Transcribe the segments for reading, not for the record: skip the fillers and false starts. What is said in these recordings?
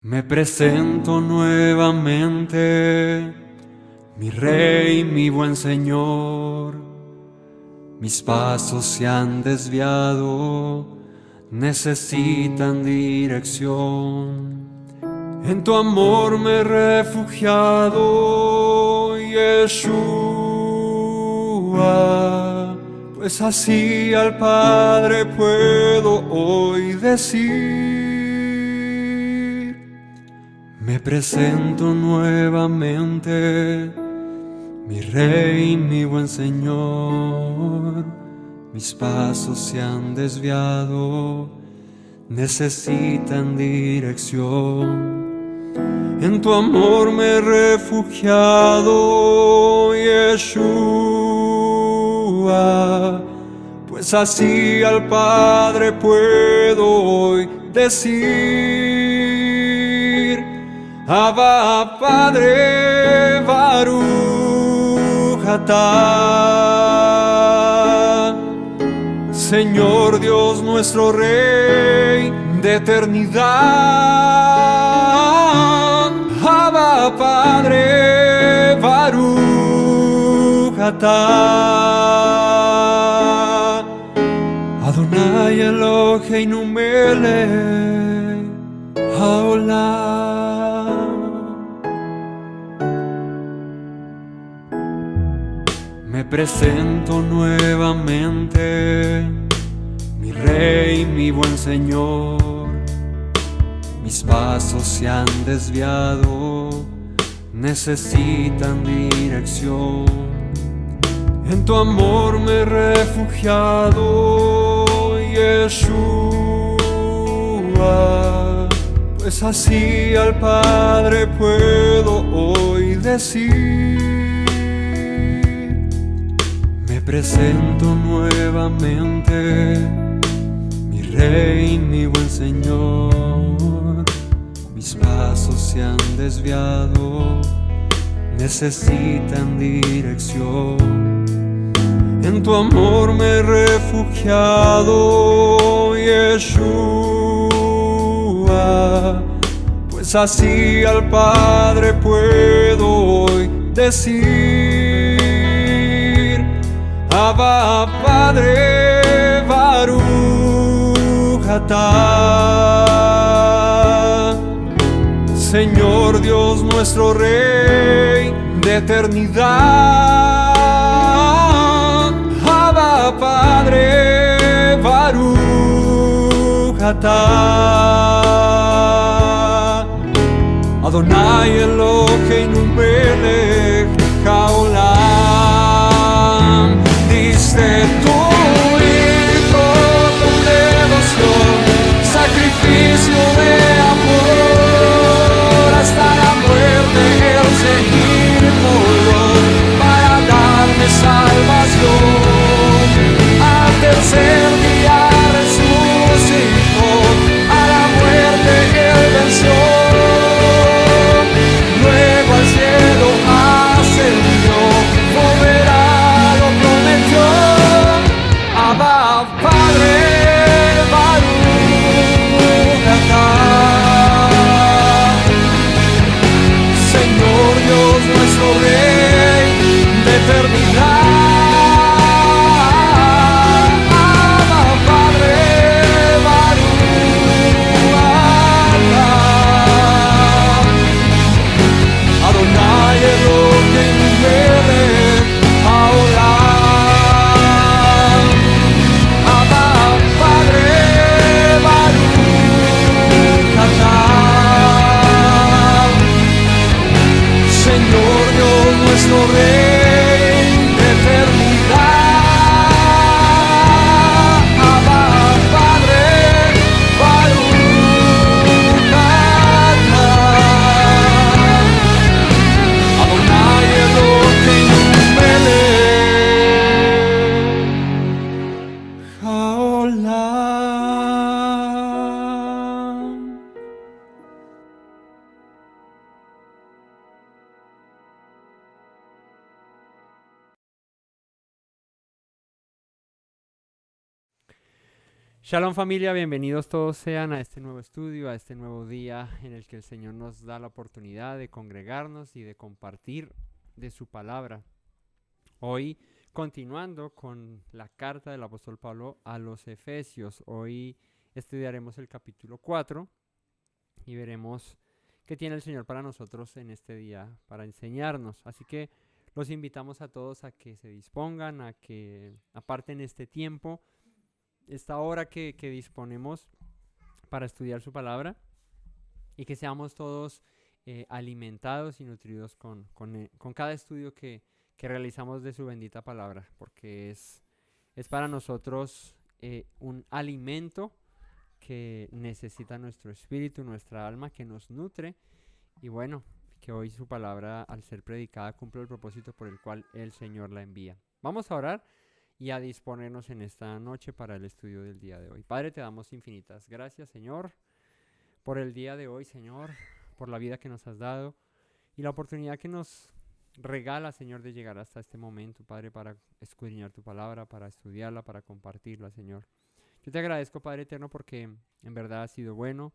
Me presento nuevamente, mi Rey, mi buen Señor. Mis pasos se han desviado, necesitan dirección. En tu amor me he refugiado, Yeshua, pues así al Padre puedo hoy decir. Me presento nuevamente, mi Rey, mi buen Señor. Mis pasos se han desviado, necesitan dirección. En tu amor me he refugiado, Yeshua, pues así al Padre puedo hoy decir: Abba, Padre, Baruch atah. Señor Dios nuestro Rey de eternidad. Abba, Padre, Baruch atah. Adonai Eloheinu melech haolam. Me presento nuevamente, mi Rey, mi buen Señor. Mis pasos se han desviado, necesitan dirección. En tu amor me he refugiado, Yeshua, pues así al Padre puedo hoy decir. Me presento nuevamente, mi Rey, mi buen Señor. Mis pasos se han desviado, necesitan dirección. En tu amor me he refugiado, Yeshua, pues así al Padre puedo hoy decir: Abba, Padre, Baruch atah. Señor Dios nuestro Rey de eternidad. Abba, Padre, Baruch atah. Adonai Eloheinu melech haolam. Diste tu hijo con devoción, sacrificio de amor, hasta la muerte el seguir dolor para darme salvación. Al tercer día resucitó, a la muerte él venció. Luego al cielo ascendió, volverá, lo prometió. Abba, Padre, Baruch atah. Shalom familia, bienvenidos todos sean a este nuevo estudio, a este nuevo día en el que el Señor nos da la oportunidad de congregarnos y de compartir de su palabra. Hoy continuando con la carta del apóstol Pablo a los Efesios, hoy estudiaremos el capítulo 4 y veremos qué tiene el Señor para nosotros en este día para enseñarnos. Así que los invitamos a todos a que se dispongan, a que aparten este tiempo, esta hora que disponemos para estudiar su palabra y que seamos todos alimentados y nutridos con cada estudio que realizamos de su bendita palabra, porque es para nosotros un alimento que necesita nuestro espíritu, nuestra alma, que nos nutre y bueno, que hoy su palabra al ser predicada cumple el propósito por el cual el Señor la envía. Vamos a orar y a disponernos en esta noche para el estudio del día de hoy. Padre, te damos infinitas gracias, Señor, por el día de hoy, Señor, por la vida que nos has dado y la oportunidad que nos regala, Señor, de llegar hasta este momento, Padre, para escudriñar tu palabra, para estudiarla, para compartirla, Señor. Yo te agradezco, Padre eterno, porque en verdad has sido bueno,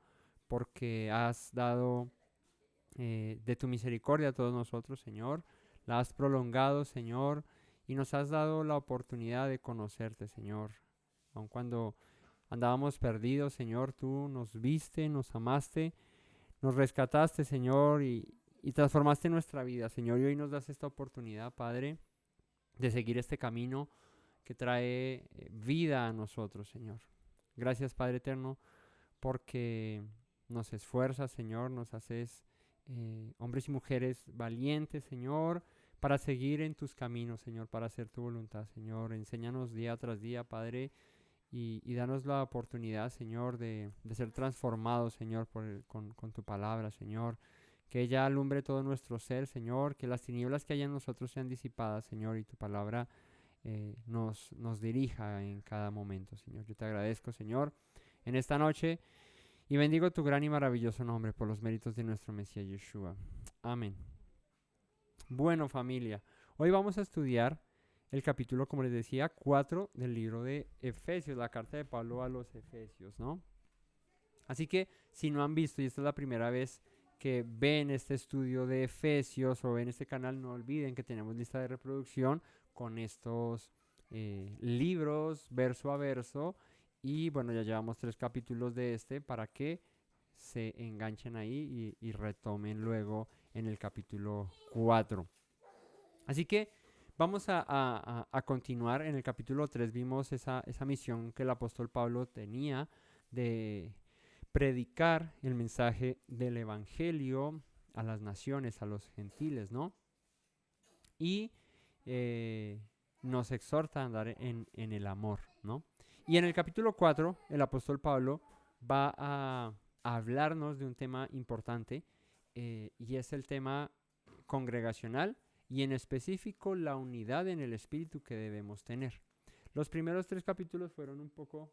porque has dado de tu misericordia a todos nosotros, Señor. La has prolongado, Señor, y nos has dado la oportunidad de conocerte, Señor. Aun cuando andábamos perdidos, Señor, tú nos viste, nos amaste, nos rescataste, Señor, y transformaste nuestra vida, Señor. Y hoy nos das esta oportunidad, Padre, de seguir este camino que trae vida a nosotros, Señor. Gracias, Padre eterno, porque nos esfuerzas, Señor, nos haces hombres y mujeres valientes, Señor, para seguir en tus caminos, Señor, para hacer tu voluntad, Señor. Enséñanos día tras día, Padre, y danos la oportunidad, Señor, de ser transformados, Señor, con tu palabra, Señor. Que ella alumbre todo nuestro ser, Señor, que las tinieblas que hay en nosotros sean disipadas, Señor, y tu palabra nos dirija en cada momento, Señor. Yo te agradezco, Señor, en esta noche y bendigo tu gran y maravilloso nombre por los méritos de nuestro Mesías Yeshua. Amén. Bueno, familia, hoy vamos a estudiar el capítulo, como les decía, 4 del libro de Efesios, la carta de Pablo a los Efesios, ¿no? Así que si no han visto y esta es la primera vez que ven este estudio de Efesios o ven este canal, no olviden que tenemos lista de reproducción con estos libros verso a verso y bueno, ya llevamos 3 capítulos de este para que se enganchen ahí y retomen luego en el capítulo 4. Así que vamos a continuar. En el capítulo 3 vimos esa misión que el apóstol Pablo tenía de predicar el mensaje del evangelio a las naciones, a los gentiles, ¿no? Y nos exhorta a andar en el amor, ¿no? Y en el capítulo 4, el apóstol Pablo va a hablarnos de un tema importante y es el tema congregacional y en específico la unidad en el espíritu que debemos tener. Los primeros 3 capítulos fueron un poco...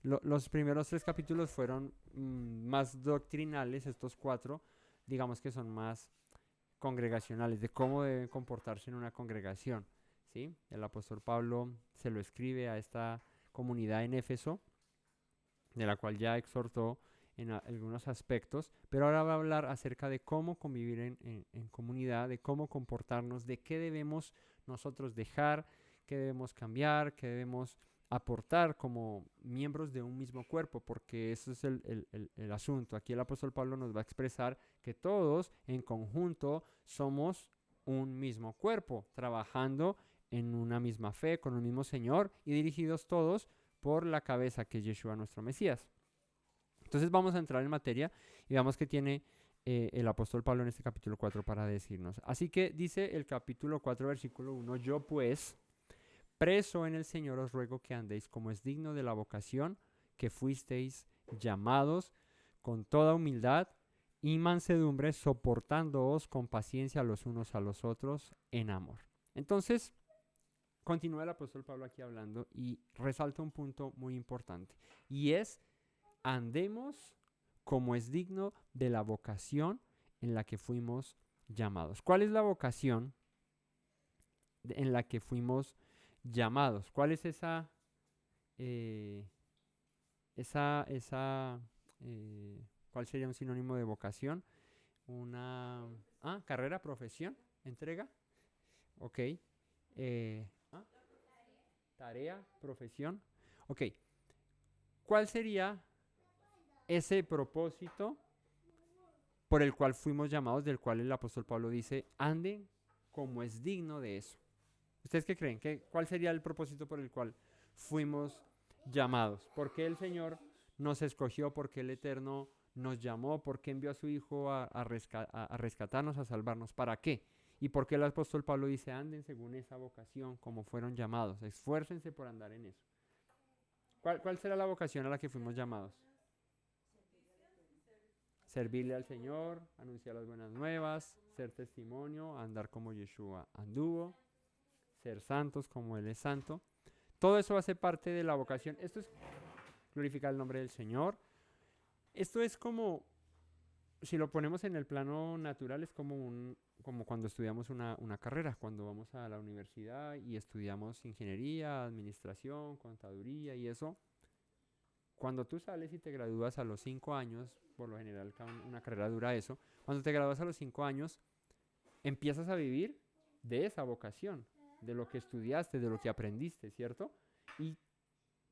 los primeros 3 capítulos fueron más doctrinales, estos 4 digamos que son más congregacionales, de cómo deben comportarse en una congregación, ¿sí? El apóstol Pablo se lo escribe a esta comunidad en Éfeso, de la cual ya exhortó en algunos aspectos, pero ahora va a hablar acerca de cómo convivir en comunidad, de cómo comportarnos, de qué debemos nosotros dejar, qué debemos cambiar, qué debemos aportar como miembros de un mismo cuerpo, porque eso es el asunto. Aquí el apóstol Pablo nos va a expresar que todos en conjunto somos un mismo cuerpo, trabajando en una misma fe, con un mismo Señor y dirigidos todos por la cabeza que es Yeshua nuestro Mesías. Entonces vamos a entrar en materia y veamos qué tiene el apóstol Pablo en este capítulo 4 para decirnos. Así que dice el capítulo 4 versículo 1, yo pues, preso en el Señor, os ruego que andéis como es digno de la vocación que fuisteis llamados, con toda humildad y mansedumbre, soportándoos con paciencia los unos a los otros en amor. Entonces, continúa el apóstol Pablo aquí hablando y resalta un punto muy importante y es: andemos como es digno de la vocación en la que fuimos llamados. ¿Cuál es la vocación en la que fuimos llamados? ¿Cuál es esa eh, esa, ¿cuál sería un sinónimo de vocación? Una, carrera, profesión, entrega, ok. eh, ah, Tarea, profesión, ok. ¿Cuál sería ese propósito por el cual fuimos llamados, del cual el apóstol Pablo dice, anden como es digno de eso? ¿Ustedes qué creen? ¿Cuál sería el propósito por el cual fuimos llamados? ¿Por qué el Señor nos escogió? ¿Por qué el Eterno nos llamó? ¿Por qué envió a su Hijo a rescatarnos, a salvarnos? ¿Para qué? ¿Y por qué el apóstol Pablo dice, anden según esa vocación, como fueron llamados? Esfuércense por andar en eso. ¿Cuál será la vocación a la que fuimos llamados? Servirle al Señor, anunciar las buenas nuevas, ser testimonio, andar como Yeshua anduvo, ser santos como Él es santo. Todo eso hace parte de la vocación. Esto es glorificar el nombre del Señor. Esto es como, si lo ponemos en el plano natural, es como cuando estudiamos una carrera, cuando vamos a la universidad y estudiamos ingeniería, administración, contaduría y eso. Cuando tú sales y te gradúas a los 5 años, por lo general una carrera dura eso, cuando te gradúas a los 5 años, empiezas a vivir de esa vocación, de lo que estudiaste, de lo que aprendiste, ¿cierto? Y,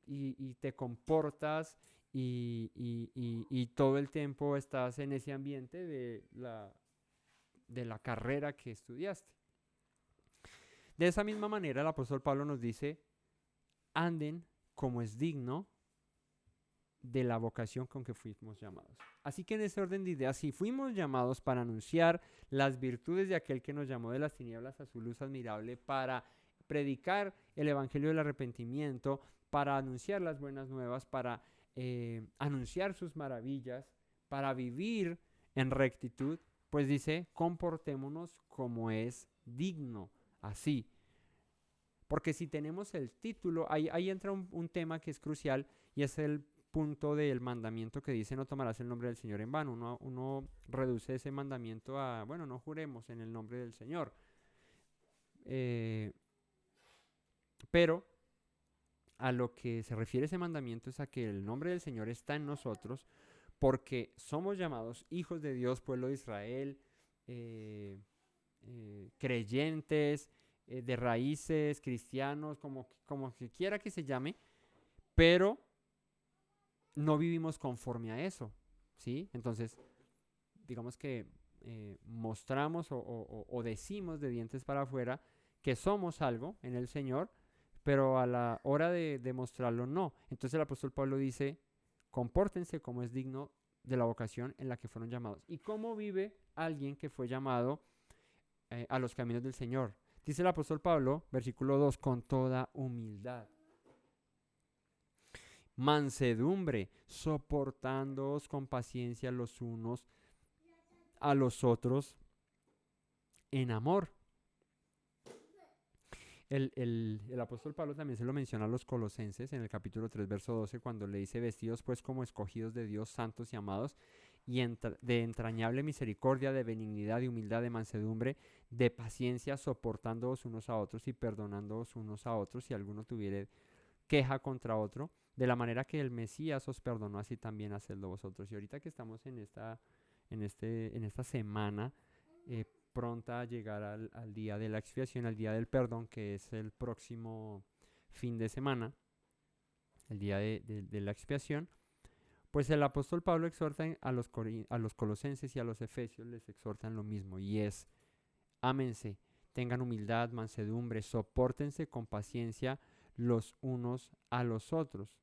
y te comportas y todo el tiempo estás en ese ambiente de la carrera que estudiaste. De esa misma manera, el apóstol Pablo nos dice, anden como es digno de la vocación con que fuimos llamados. Así que en ese orden de ideas, si fuimos llamados para anunciar las virtudes de aquel que nos llamó de las tinieblas a su luz admirable, para predicar el evangelio del arrepentimiento, para anunciar las buenas nuevas, para anunciar sus maravillas, para vivir en rectitud, pues dice, comportémonos como es digno, así. Porque si tenemos el título, ahí entra un tema que es crucial y es el punto del mandamiento que dice no tomarás el nombre del Señor en vano. Uno reduce ese mandamiento a, bueno, no juremos en el nombre del Señor. Pero a lo que se refiere ese mandamiento es a que el nombre del Señor está en nosotros porque somos llamados hijos de Dios, pueblo de Israel, creyentes, de raíces, cristianos, como que quiera que se llame, pero no vivimos conforme a eso, ¿sí? Entonces, digamos que mostramos o decimos de dientes para afuera que somos algo en el Señor, pero a la hora de demostrarlo no. Entonces el apóstol Pablo dice, compórtense como es digno de la vocación en la que fueron llamados. ¿Y cómo vive alguien que fue llamado a los caminos del Señor? Dice el apóstol Pablo, versículo 2, con toda humildad, mansedumbre, soportándoos con paciencia los unos a los otros en amor. El apóstol Pablo también se lo menciona a los colosenses en el capítulo 3, verso 12, cuando le dice, vestidos pues como escogidos de Dios, santos y amados, y de entrañable misericordia, de benignidad, de humildad, de mansedumbre, de paciencia, soportándoos unos a otros y perdonándoos unos a otros si alguno tuviere queja contra otro, de la manera que el Mesías os perdonó, así también hacedlo vosotros. Y ahorita que estamos en esta semana pronta a llegar al día de la expiación, al día del perdón, que es el próximo fin de semana, el día de la expiación, pues el apóstol Pablo exhorta a los colosenses y a los efesios, les exhortan lo mismo, y es, ámense, tengan humildad, mansedumbre, sopórtense con paciencia los unos a los otros.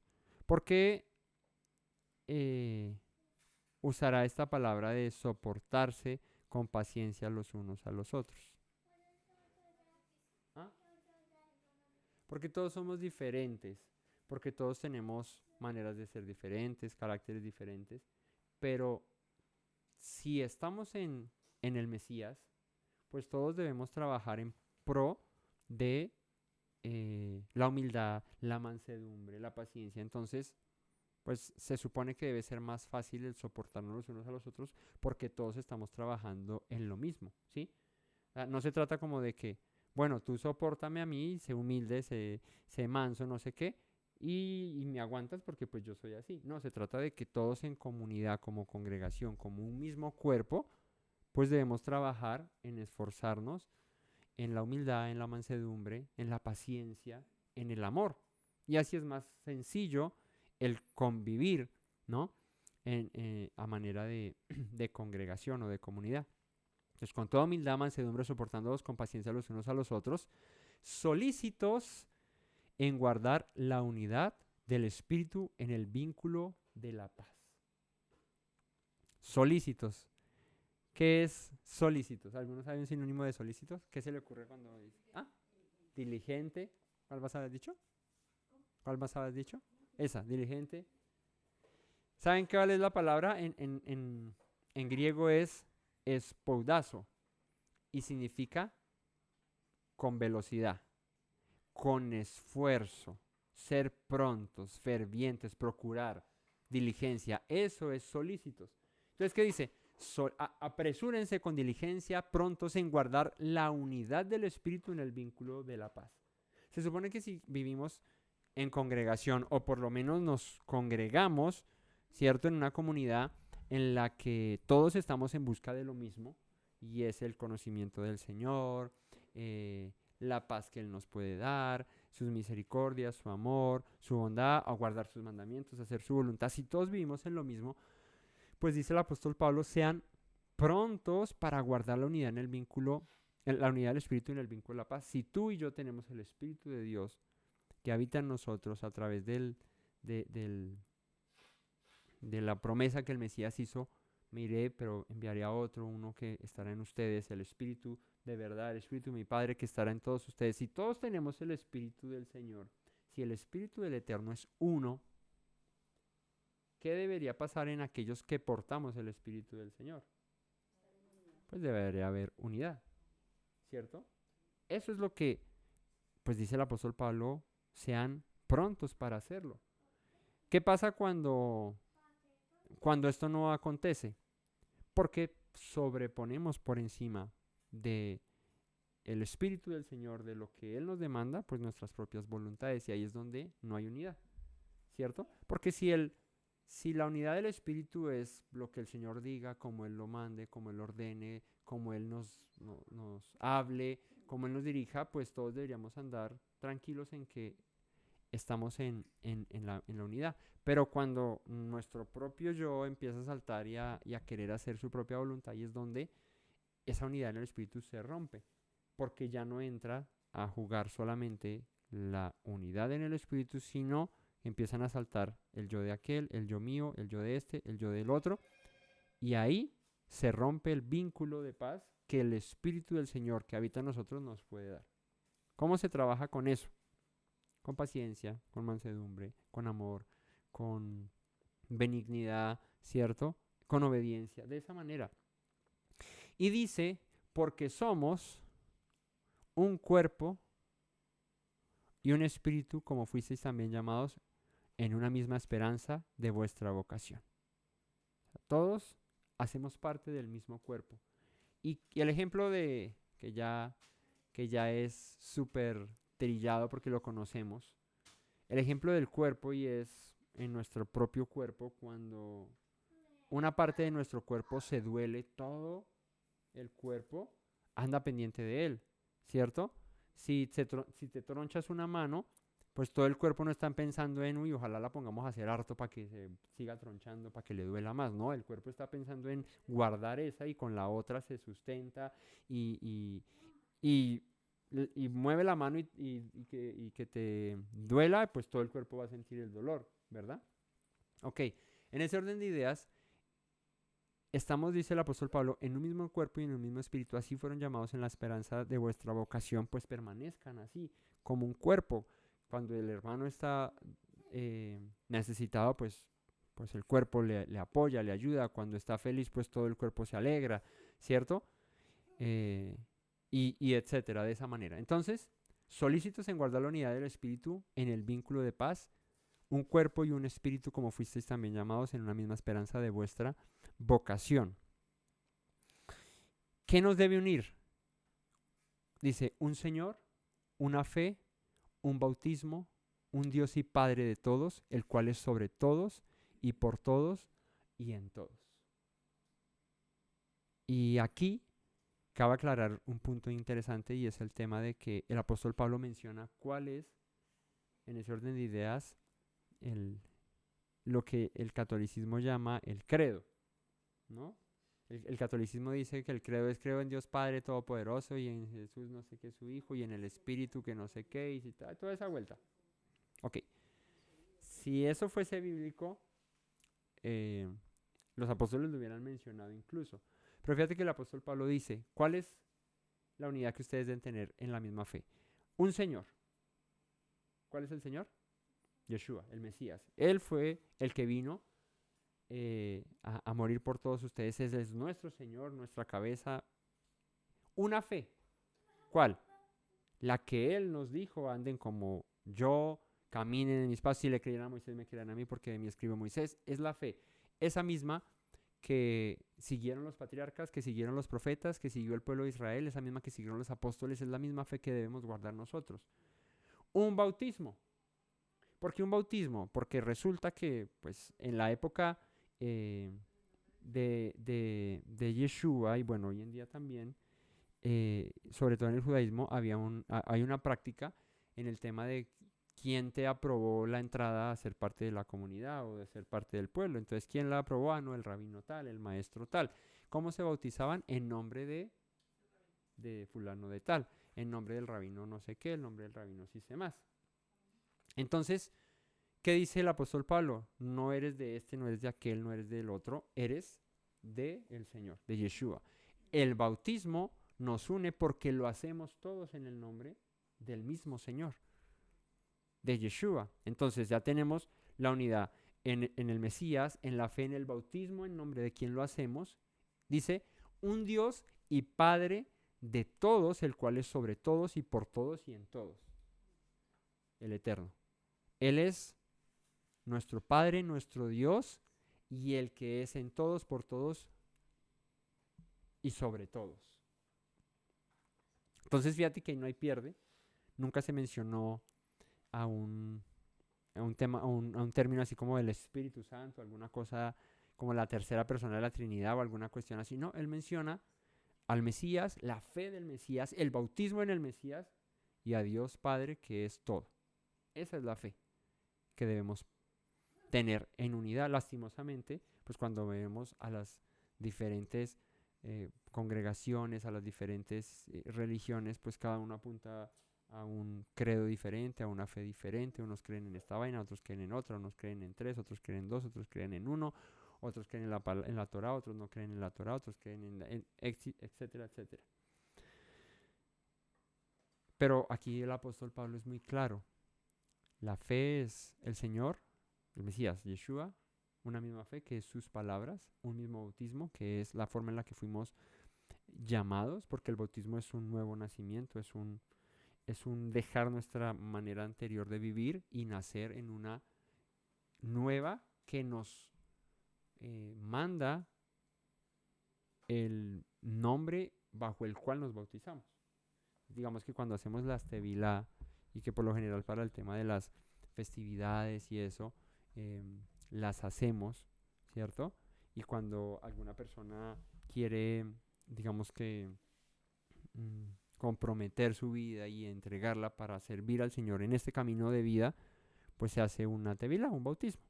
¿Por qué usará esta palabra de soportarse con paciencia los unos a los otros? ¿Ah? Porque todos somos diferentes, porque todos tenemos maneras de ser diferentes, caracteres diferentes, pero si estamos en el Mesías, pues todos debemos trabajar en pro de la humildad, la mansedumbre, la paciencia. Entonces, pues se supone que debe ser más fácil el soportarnos los unos a los otros porque todos estamos trabajando en lo mismo, ¿sí? No se trata como de que, bueno, tú sopórtame a mí, sé humilde, sé manso, no sé qué, y me aguantas porque pues yo soy así. No, se trata de que todos en comunidad, como congregación, como un mismo cuerpo, pues debemos trabajar en esforzarnos en la humildad, en la mansedumbre, en la paciencia, en el amor. Y así es más sencillo el convivir, ¿no? A manera de, de congregación o de comunidad. Entonces, con toda humildad, mansedumbre, soportándolos con paciencia los unos a los otros, solícitos en guardar la unidad del Espíritu en el vínculo de la paz. Solícitos. ¿Qué es solícitos? ¿Algunos saben un sinónimo de solícitos? ¿Qué se le ocurre cuando dice? Ah, diligente. ¿Cuál más habías dicho? ¿Cuál más habías dicho? Esa, diligente. ¿Saben qué vale la palabra? En griego es espoudazo y significa con velocidad, con esfuerzo, ser prontos, fervientes, procurar, diligencia. Eso es solícitos. Entonces, ¿qué dice? Apresúrense con diligencia, prontos en guardar la unidad del Espíritu en el vínculo de la paz. Se supone que si vivimos en congregación o por lo menos nos congregamos, ¿cierto? En una comunidad en la que todos estamos en busca de lo mismo y es el conocimiento del Señor, la paz que Él nos puede dar, sus misericordias, su amor, su bondad, a guardar sus mandamientos, hacer su voluntad. Si todos vivimos en lo mismo, pues dice el apóstol Pablo, sean prontos para guardar la unidad en el vínculo, la unidad del Espíritu en el vínculo de la paz. Si tú y yo tenemos el Espíritu de Dios que habita en nosotros a través de la promesa que el Mesías hizo, me iré, pero enviaré a otro, uno que estará en ustedes, el Espíritu de verdad, el Espíritu de mi Padre que estará en todos ustedes. Si todos tenemos el Espíritu del Señor, si el Espíritu del Eterno es uno, ¿qué debería pasar en aquellos que portamos el Espíritu del Señor? Pues debería haber unidad, ¿cierto? Eso es lo que, pues dice el apóstol Pablo, sean prontos para hacerlo. ¿Qué pasa cuando esto no acontece? Porque sobreponemos por encima de el Espíritu del Señor, de lo que Él nos demanda, pues nuestras propias voluntades, y ahí es donde no hay unidad, ¿cierto? Porque si la unidad del Espíritu es lo que el Señor diga, como Él lo mande, como Él ordene, como Él nos hable, como Él nos dirija, pues todos deberíamos andar tranquilos en que estamos en la unidad. Pero cuando nuestro propio yo empieza a saltar y a querer hacer su propia voluntad, ahí es donde esa unidad en el Espíritu se rompe, porque ya no entra a jugar solamente la unidad en el Espíritu, sino empiezan a saltar el yo de aquel, el yo mío, el yo de este, el yo del otro, y ahí se rompe el vínculo de paz que el Espíritu del Señor que habita en nosotros nos puede dar. ¿Cómo se trabaja con eso? Con paciencia, con mansedumbre, con amor, con benignidad, ¿cierto? Con obediencia, de esa manera. Y dice, porque somos un cuerpo y un espíritu, como fuisteis también llamados, en una misma esperanza de vuestra vocación. Todos hacemos parte del mismo cuerpo. Y el ejemplo de que ya es súper trillado porque lo conocemos, el ejemplo del cuerpo y es en nuestro propio cuerpo, cuando una parte de nuestro cuerpo se duele, todo el cuerpo anda pendiente de él, ¿cierto? Si te tronchas una mano, pues todo el cuerpo no está pensando en, uy, ojalá la pongamos a hacer harto para que se siga tronchando, para que le duela más, ¿no? El cuerpo está pensando en guardar esa y con la otra se sustenta y, y, y mueve la mano y que te duela, pues todo el cuerpo va a sentir el dolor, ¿verdad? Ok, en ese orden de ideas, estamos, dice el apóstol Pablo, en un mismo cuerpo y en un mismo espíritu, así fueron llamados en la esperanza de vuestra vocación, pues permanezcan así, como un cuerpo. Cuando el hermano está necesitado, pues el cuerpo le apoya, le ayuda. Cuando está feliz, pues todo el cuerpo se alegra, ¿cierto? Y etcétera, de esa manera. Entonces, solícitos en guardar la unidad del espíritu en el vínculo de paz, un cuerpo y un espíritu como fuisteis también llamados en una misma esperanza de vuestra vocación. ¿Qué nos debe unir? Dice, un Señor, una fe, un bautismo, un Dios y Padre de todos, el cual es sobre todos y por todos y en todos. Y aquí cabe aclarar un punto interesante y es el tema de que el apóstol Pablo menciona cuál es, en ese orden de ideas, lo que el catolicismo llama el credo, ¿no? El catolicismo dice que el credo es creo en Dios Padre Todopoderoso y en Jesús no sé qué su Hijo y en el Espíritu que no sé qué y toda esa vuelta. Ok, si eso fuese bíblico, eh, los apóstoles lo hubieran mencionado incluso. Pero fíjate que el apóstol Pablo dice, ¿cuál es la unidad que ustedes deben tener en la misma fe? Un Señor. ¿Cuál es el Señor? Yeshua, el Mesías. Él fue el que vino a morir por todos ustedes. Ese es nuestro Señor, nuestra cabeza. Una fe. ¿Cuál? La que Él nos dijo, anden como yo, caminen en mis pasos. Si le creyeran a Moisés, me creerán a mí, porque de mí escribe Moisés. Es la fe. Esa misma que siguieron los patriarcas, que siguieron los profetas, que siguió el pueblo de Israel, esa misma que siguieron los apóstoles, es la misma fe que debemos guardar nosotros. Un bautismo. ¿Por qué un bautismo? Porque resulta que, pues, en la época de Yeshua, y bueno, hoy en día también, sobre todo en el judaísmo, hay una práctica en el tema de quién te aprobó la entrada a ser parte de la comunidad o de ser parte del pueblo. Entonces, ¿quién la aprobó? Ah, no, el rabino tal, el maestro tal. ¿Cómo se bautizaban? En nombre de fulano de tal, en nombre del rabino no sé qué, el nombre del rabino sí sé más. Entonces, ¿qué dice el apóstol Pablo? No eres de este, no eres de aquel, no eres del otro, eres del Señor, de Yeshua. El bautismo nos une porque lo hacemos todos en el nombre del mismo Señor, de Yeshua. Entonces ya tenemos la unidad en el Mesías, en la fe, en el bautismo, en nombre de quien lo hacemos. Dice, un Dios y Padre de todos, el cual es sobre todos y por todos y en todos. El Eterno. Él es nuestro Padre, nuestro Dios y el que es en todos, por todos y sobre todos. Entonces fíjate que ahí no hay pierde. Nunca se mencionó a un tema, a un término así como el Espíritu Santo, alguna cosa como la tercera persona de la Trinidad o alguna cuestión así. No, él menciona al Mesías, la fe del Mesías, el bautismo en el Mesías y a Dios Padre que es todo. Esa es la fe que debemos tener en unidad. Lastimosamente, pues cuando vemos a las diferentes congregaciones, a las diferentes religiones, pues cada uno apunta a un credo diferente, a una fe diferente. Unos creen en esta vaina, otros creen en otra, unos creen en tres, otros creen en dos, otros creen en uno, otros creen en la Torah, otros no creen en la Torah, otros creen etcétera, etcétera. Pero aquí el apóstol Pablo es muy claro. La fe es el Señor, el Mesías, Yeshua, una misma fe que es sus palabras, un mismo bautismo que es la forma en la que fuimos llamados, porque el bautismo es un nuevo nacimiento, es un dejar nuestra manera anterior de vivir y nacer en una nueva que nos manda el nombre bajo el cual nos bautizamos. Digamos que cuando hacemos la tevilá y que por lo general para el tema de las festividades y eso, las hacemos, ¿cierto? Y cuando alguna persona quiere, digamos que, comprometer su vida y entregarla para servir al Señor en este camino de vida, pues se hace una tevilá, un bautismo.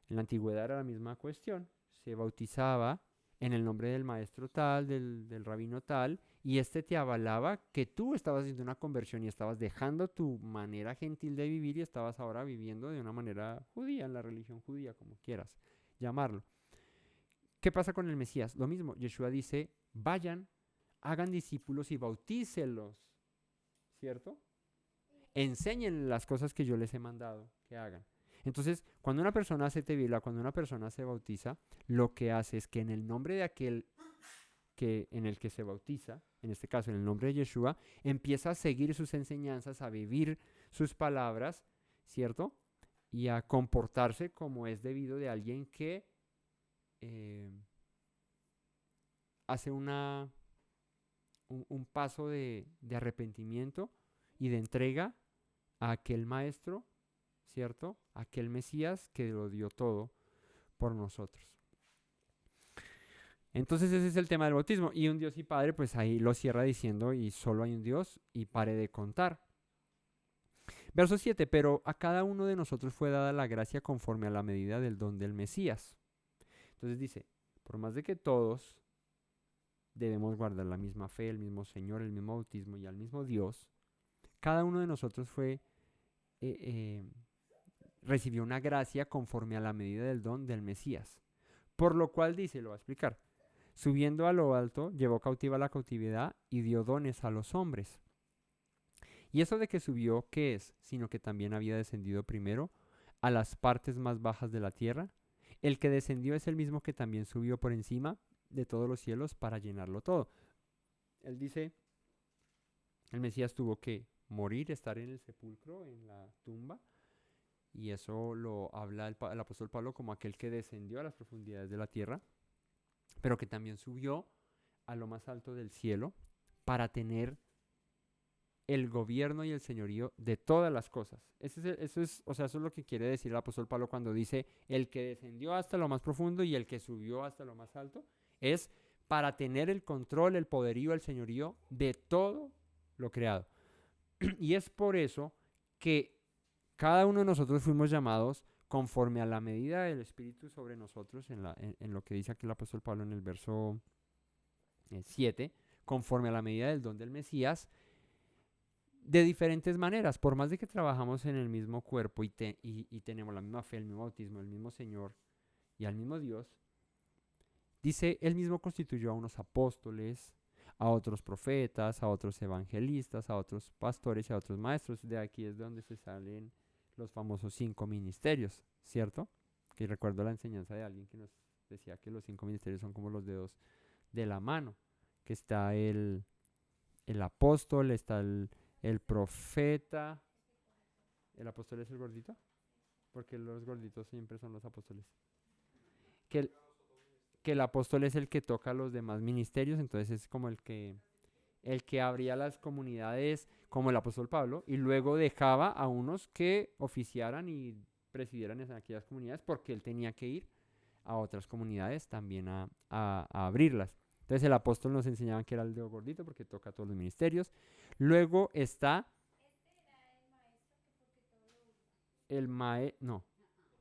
En la antigüedad era la misma cuestión, se bautizaba en el nombre del maestro tal, del rabino tal, y este te avalaba que tú estabas haciendo una conversión y estabas dejando tu manera gentil de vivir y estabas ahora viviendo de una manera judía, en la religión judía, como quieras llamarlo. ¿Qué pasa con el Mesías? Lo mismo, Yeshua dice, vayan, hagan discípulos y bautícelos, ¿cierto? Enseñen las cosas que yo les he mandado que hagan. Entonces, cuando una persona hace tevilá, cuando una persona se bautiza, lo que hace es que en el nombre de aquel en el que se bautiza, en este caso en el nombre de Yeshua, empieza a seguir sus enseñanzas, a vivir sus palabras, ¿cierto? Y a comportarse como es debido de alguien que hace un paso de arrepentimiento y de entrega a aquel maestro ¿cierto? Aquel Mesías que lo dio todo por nosotros. Entonces ese es el tema del bautismo. Y un Dios y Padre, pues ahí lo cierra diciendo, y solo hay un Dios y pare de contar. Verso 7, pero a cada uno de nosotros fue dada la gracia conforme a la medida del don del Mesías. Entonces dice, por más de que todos debemos guardar la misma fe, el mismo Señor, el mismo bautismo y al mismo Dios, cada uno de nosotros recibió una gracia conforme a la medida del don del Mesías. Por lo cual dice, lo va a explicar, subiendo a lo alto, llevó cautiva la cautividad y dio dones a los hombres. Y eso de que subió, ¿qué es? Sino que también había descendido primero a las partes más bajas de la tierra. El que descendió es el mismo que también subió por encima de todos los cielos para llenarlo todo. Él dice, el Mesías tuvo que morir, estar en el sepulcro, en la tumba, y eso lo habla el apóstol Pablo como aquel que descendió a las profundidades de la tierra, pero que también subió a lo más alto del cielo para tener el gobierno y el señorío de todas las cosas. Eso es lo que quiere decir el apóstol Pablo cuando dice el que descendió hasta lo más profundo y el que subió hasta lo más alto, es para tener el control, el poderío, el señorío de todo lo creado. Y es por eso que cada uno de nosotros fuimos llamados conforme a la medida del Espíritu sobre nosotros, en lo que dice aquí el apóstol Pablo en el verso 7, conforme a la medida del don del Mesías, de diferentes maneras. Por más de que trabajamos en el mismo cuerpo y tenemos la misma fe, el mismo bautismo, el mismo Señor y al mismo Dios, dice, él mismo constituyó a unos apóstoles, a otros profetas, a otros evangelistas, a otros pastores y a otros maestros. De aquí es de donde se salen los famosos 5 ministerios, ¿cierto? Que recuerdo la enseñanza de alguien que nos decía que los 5 ministerios son como los dedos de la mano, que está el apóstol, está el profeta. ¿El apóstol es el gordito? Porque los gorditos siempre son los apóstoles. Que el apóstol es el que toca los demás ministerios, entonces es como el que abría las comunidades, como el apóstol Pablo, y luego dejaba a unos que oficiaran y presidieran en aquellas comunidades, porque él tenía que ir a otras comunidades también a abrirlas. Entonces el apóstol nos enseñaba que era el dedo gordito porque toca todos los ministerios. Luego está no,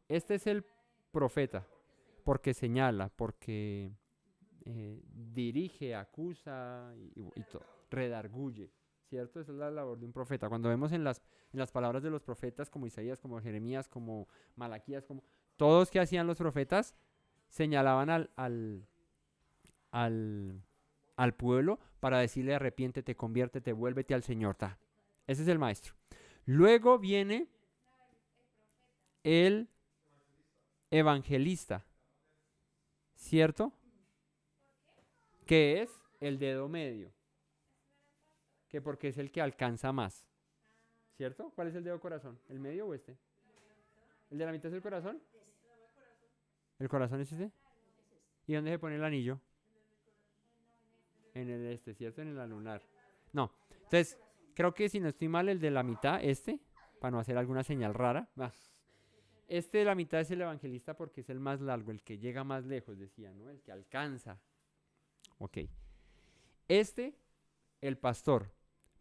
este es el profeta, porque señala, porque dirige, acusa y redarguye, ¿cierto? Esa es la labor de un profeta. Cuando vemos en las palabras de los profetas como Isaías, como Jeremías, como Malaquías, como todos que hacían los profetas, señalaban al pueblo para decirle arrepiéntete, conviértete, vuélvete al Señor. Ese es el maestro. Luego viene el evangelista, ¿cierto? Que es el dedo medio, que porque es el que alcanza más, ¿cierto? ¿Cuál es el dedo corazón? ¿El medio o este? ¿El de la mitad es el corazón? ¿El corazón es ese? ¿Y dónde se pone el anillo? En el ¿cierto? En el anular. No, entonces, creo que si no estoy mal, el de la mitad, para no hacer alguna señal rara, este de la mitad es el evangelista porque es el más largo, el que llega más lejos, decía, ¿no? El que alcanza. Ok. El pastor.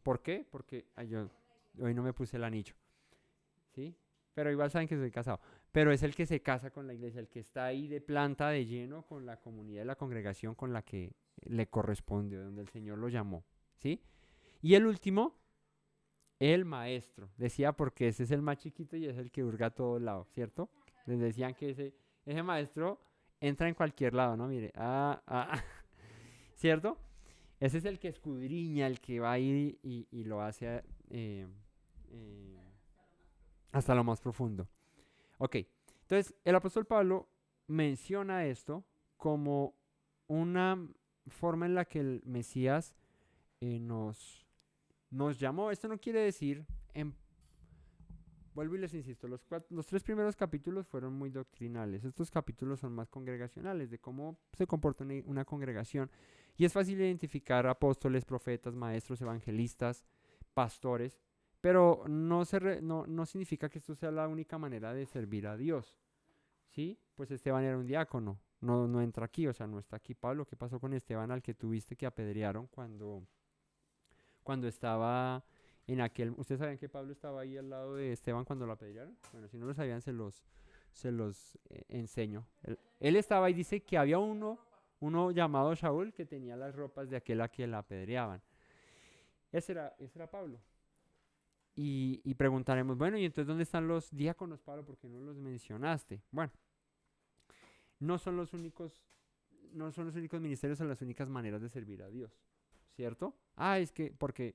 ¿Por qué? Porque yo hoy no me puse el anillo. ¿Sí? Pero igual saben que soy casado. Pero es el que se casa con la iglesia, el que está ahí de planta, de lleno, con la comunidad de la congregación con la que le corresponde, donde el Señor lo llamó. ¿Sí? Y el último, el maestro. Decía porque ese es el más chiquito y es el que hurga a todos lados, ¿cierto? Les decían que ese maestro entra en cualquier lado, ¿no? Mire, ¿cierto? Ese es el que escudriña, el que va ahí y lo hace hasta lo más profundo. Ok, entonces el apóstol Pablo menciona esto como una forma en la que el Mesías nos llamó. Esto no quiere decir, vuelvo y les insisto, los 3 primeros capítulos fueron muy doctrinales. Estos capítulos son más congregacionales, de cómo se comporta una congregación. Y es fácil identificar apóstoles, profetas, maestros, evangelistas, pastores, Pero no significa que esto sea la única manera de servir a Dios, ¿sí? Pues Esteban era un diácono, no entra aquí, o sea, no está aquí Pablo. ¿Qué pasó con Esteban al que tuviste que apedrearon cuando estaba en aquel... ¿Ustedes sabían que Pablo estaba ahí al lado de Esteban cuando lo apedrearon? Bueno, si no lo sabían, se los enseño. Él estaba ahí, dice que había uno llamado Shaul que tenía las ropas de aquel a quien la apedreaban. Ese era Pablo. Y preguntaremos, bueno, ¿y entonces dónde están los diáconos, Pablo? ¿Por qué no los mencionaste? Bueno, no son los únicos, no son los únicos ministerios o las únicas maneras de servir a Dios, ¿cierto? Es que porque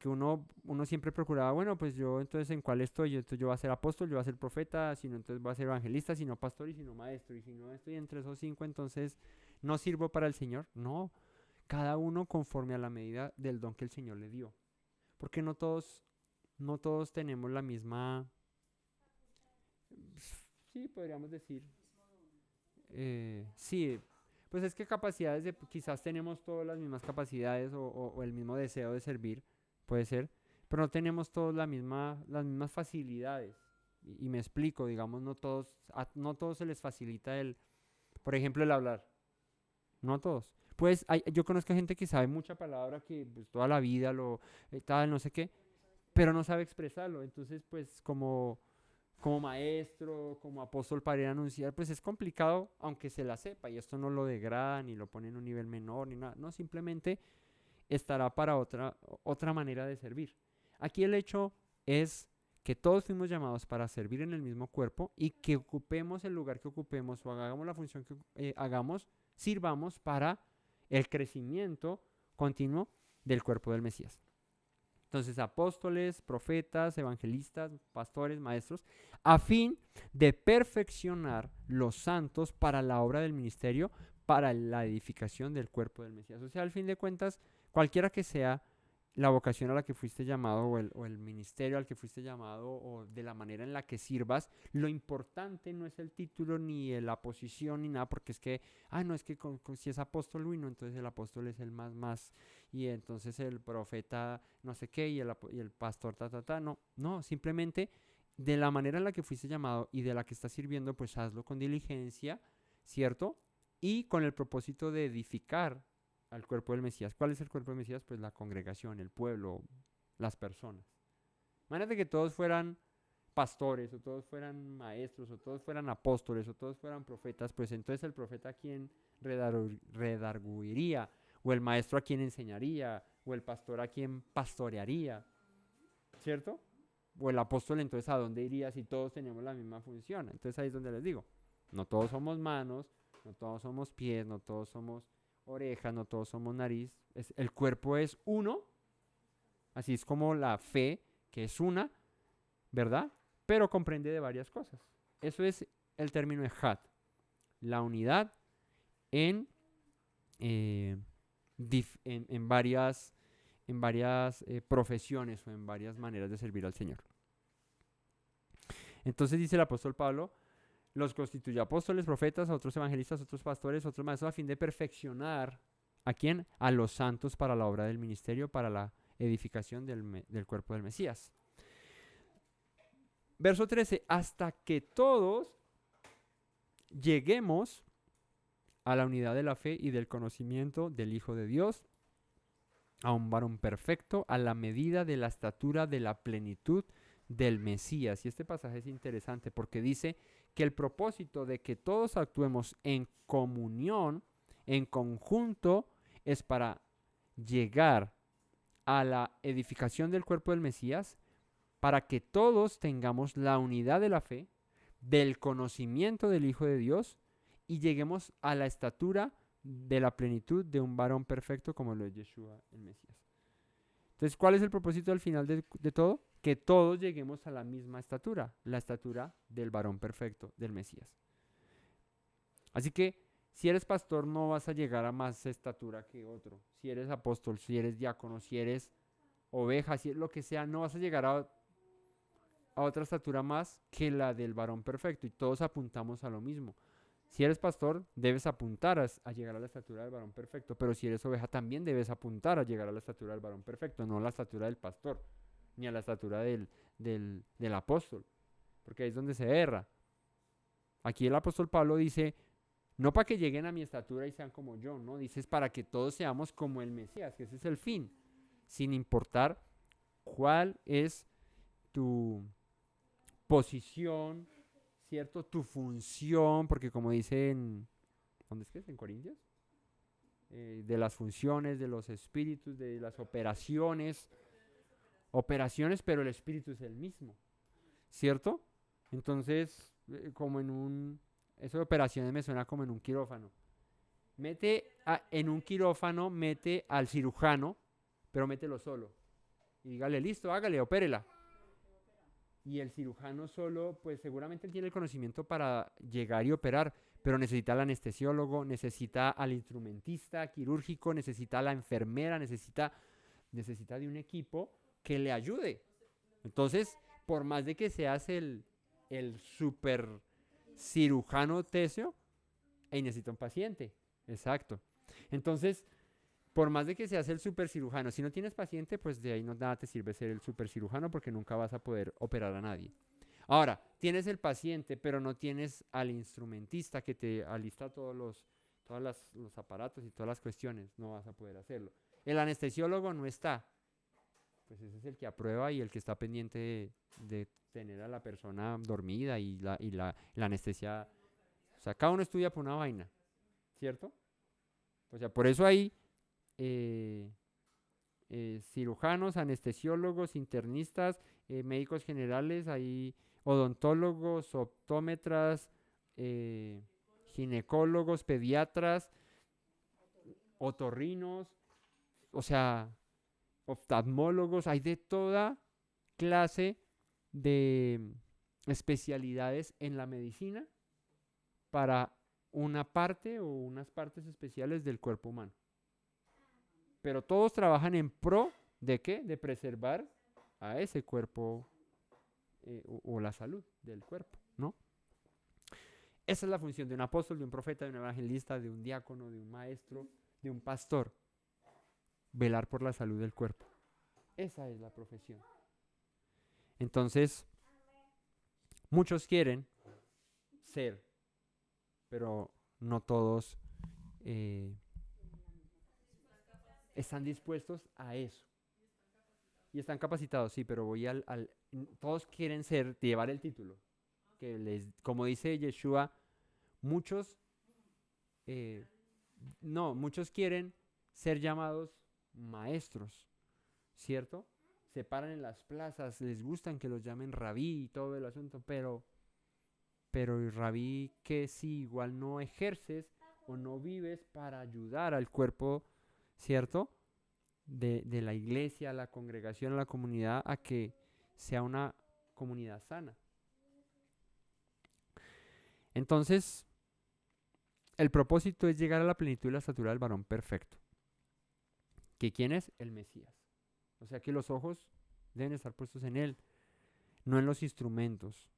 uno siempre procuraba, bueno, pues yo entonces en cuál estoy, entonces yo voy a ser apóstol, yo voy a ser profeta, si no entonces voy a ser evangelista, si no pastor y si no maestro, y si no estoy entre esos cinco, entonces no sirvo para el Señor. No, cada uno conforme a la medida del don que el Señor le dio, porque no todos tenemos la misma, sí, podríamos decir, sí, pues es que quizás tenemos todas las mismas capacidades o el mismo deseo de servir, puede ser, pero no tenemos todos las mismas facilidades. Y me explico, digamos, no todos se les facilita por ejemplo, el hablar, no a todos. Pues yo conozco gente que sabe mucha palabra, que pues, toda la vida tal, no sé qué, pero no sabe expresarlo. Entonces, pues como maestro, como apóstol para ir a anunciar, pues es complicado, aunque se la sepa, y esto no lo degrada, ni lo pone en un nivel menor, ni nada, no, simplemente estará para otra manera de servir. Aquí el hecho es que todos fuimos llamados para servir en el mismo cuerpo y que ocupemos el lugar que ocupemos o hagamos la función que hagamos, sirvamos para el crecimiento continuo del cuerpo del Mesías. Entonces, apóstoles, profetas, evangelistas, pastores, maestros, a fin de perfeccionar los santos para la obra del ministerio, para la edificación del cuerpo del Mesías. O sea, al fin de cuentas, cualquiera que sea la vocación a la que fuiste llamado o el ministerio al que fuiste llamado o de la manera en la que sirvas, lo importante no es el título ni la posición ni nada, porque es que, no, es que si es apóstol, no, entonces el apóstol es el más, y entonces el profeta no sé qué, y el pastor no, simplemente de la manera en la que fuiste llamado y de la que estás sirviendo, pues hazlo con diligencia, ¿cierto? Y con el propósito de edificar al cuerpo del Mesías. ¿Cuál es el cuerpo del Mesías? Pues la congregación, el pueblo, las personas. Imagínate que todos fueran pastores, o todos fueran maestros, o todos fueran apóstoles, o todos fueran profetas, pues entonces el profeta a quien redarguiría, o el maestro a quien enseñaría, o el pastor a quien pastorearía, ¿cierto? O el apóstol entonces a dónde iría si todos tenemos la misma función. Entonces ahí es donde les digo, no todos somos manos, no todos somos pies, no todos somos orejas, no todos somos nariz. El cuerpo es uno, así es como la fe, que es una, ¿verdad? Pero comprende de varias cosas. Eso es el término ejad, la unidad en, eh, en varias profesiones o en varias maneras de servir al Señor. Entonces dice el apóstol Pablo, los constituyó apóstoles, profetas, otros evangelistas, otros pastores, otros maestros, a fin de perfeccionar, ¿a quién? A los santos para la obra del ministerio, para la edificación del cuerpo del Mesías. Verso 13, hasta que todos lleguemos a la unidad de la fe y del conocimiento del Hijo de Dios, a un varón perfecto, a la medida de la estatura de la plenitud del Mesías. Y este pasaje es interesante porque dice que el propósito de que todos actuemos en comunión, en conjunto, es para llegar a la edificación del cuerpo del Mesías, para que todos tengamos la unidad de la fe, del conocimiento del Hijo de Dios y lleguemos a la estatura de la plenitud de un varón perfecto como lo es Yeshua el Mesías. Entonces, ¿cuál es el propósito al final de todo? Que todos lleguemos a la misma estatura, la estatura del varón perfecto, del Mesías. Así que, si eres pastor, no vas a llegar a más estatura que otro. Si eres apóstol, si eres diácono, si eres oveja, si es lo que sea, no vas a llegar a otra estatura más que la del varón perfecto. Y todos apuntamos a lo mismo. Si eres pastor, debes apuntar a llegar a la estatura del varón perfecto, pero si eres oveja también debes apuntar a llegar a la estatura del varón perfecto, no la estatura del pastor. ni a la estatura del apóstol, porque ahí es donde se erra. Aquí el apóstol Pablo dice, no para que lleguen a mi estatura y sean como yo, no, dices para que todos seamos como el Mesías, que ese es el fin, sin importar cuál es tu posición, ¿cierto? Tu función, porque como dice en, ¿dónde es que es? ¿En Corintios? De las funciones, de los espíritus, de las operaciones, pero el espíritu es el mismo, ¿cierto? Entonces, como eso de operaciones me suena como en un quirófano. En un quirófano, mete al cirujano, pero mételo solo. Y dígale, listo, hágale, opérela. Y el cirujano solo, pues seguramente tiene el conocimiento para llegar y operar, pero necesita al anestesiólogo, necesita al instrumentista quirúrgico, necesita a la enfermera, necesita de un equipo que le ayude. Entonces, por más de que seas el super cirujano tesio, necesita un paciente. Exacto. Entonces, por más de que seas el super cirujano, si no tienes paciente, pues de ahí no nada te sirve ser el super cirujano porque nunca vas a poder operar a nadie. Ahora, tienes el paciente, pero no tienes al instrumentista que te alista los aparatos y todas las cuestiones, no vas a poder hacerlo. El anestesiólogo no está, pues ese es el que aprueba y el que está pendiente de tener a la persona dormida y la anestesia. O sea, cada uno estudia por una vaina, ¿cierto? O sea, por eso hay cirujanos, anestesiólogos, internistas, médicos generales, hay odontólogos, optómetras, ginecólogos, pediatras, otorrinos, o sea, oftalmólogos, hay de toda clase de especialidades en la medicina para una parte o unas partes especiales del cuerpo humano. Pero todos trabajan en pro de ¿qué? De preservar a ese cuerpo o la salud del cuerpo, ¿no? Esa es la función de un apóstol, de un profeta, de un evangelista, de un diácono, de un maestro, de un pastor. Velar por la salud del cuerpo. Esa es la profesión. Entonces, muchos quieren ser, pero no todos están dispuestos a eso. Y están capacitados, sí, pero todos quieren llevar el título. Como dice Yeshua, muchos, muchos quieren ser llamados maestros, ¿cierto? Se paran en las plazas, les gustan que los llamen rabí y todo el asunto, pero el rabí que si igual no ejerces o no vives para ayudar al cuerpo, ¿cierto? De la iglesia, a la congregación, a la comunidad, a que sea una comunidad sana. Entonces, el propósito es llegar a la plenitud y la estatura del varón perfecto. ¿Que quién es? El Mesías. O sea que los ojos deben estar puestos en él, no en los instrumentos.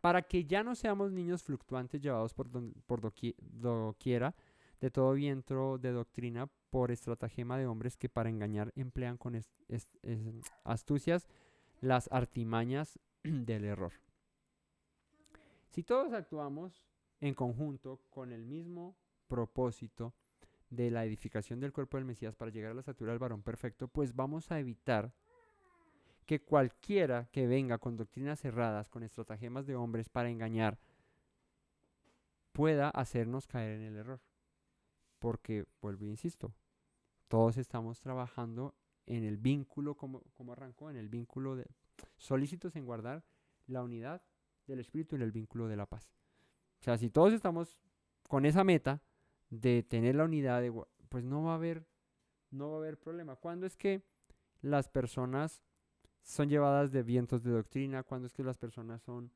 Para que ya no seamos niños fluctuantes llevados por doquiera de todo viento de doctrina por estratagema de hombres que para engañar emplean con astucias las artimañas del error. Si todos actuamos en conjunto con el mismo propósito de la edificación del cuerpo del Mesías para llegar a la estatura del varón perfecto, pues vamos a evitar que cualquiera que venga con doctrinas cerradas, con estratagemas de hombres para engañar, pueda hacernos caer en el error. Porque, vuelvo e insisto, todos estamos trabajando en el vínculo, como arrancó, en el vínculo de solícitos en guardar la unidad del Espíritu en el vínculo de la paz. O sea, si todos estamos con esa meta de tener la unidad, pues no va a haber problema. ¿Cuándo es que las personas son llevadas de vientos de doctrina? ¿Cuándo es que las personas son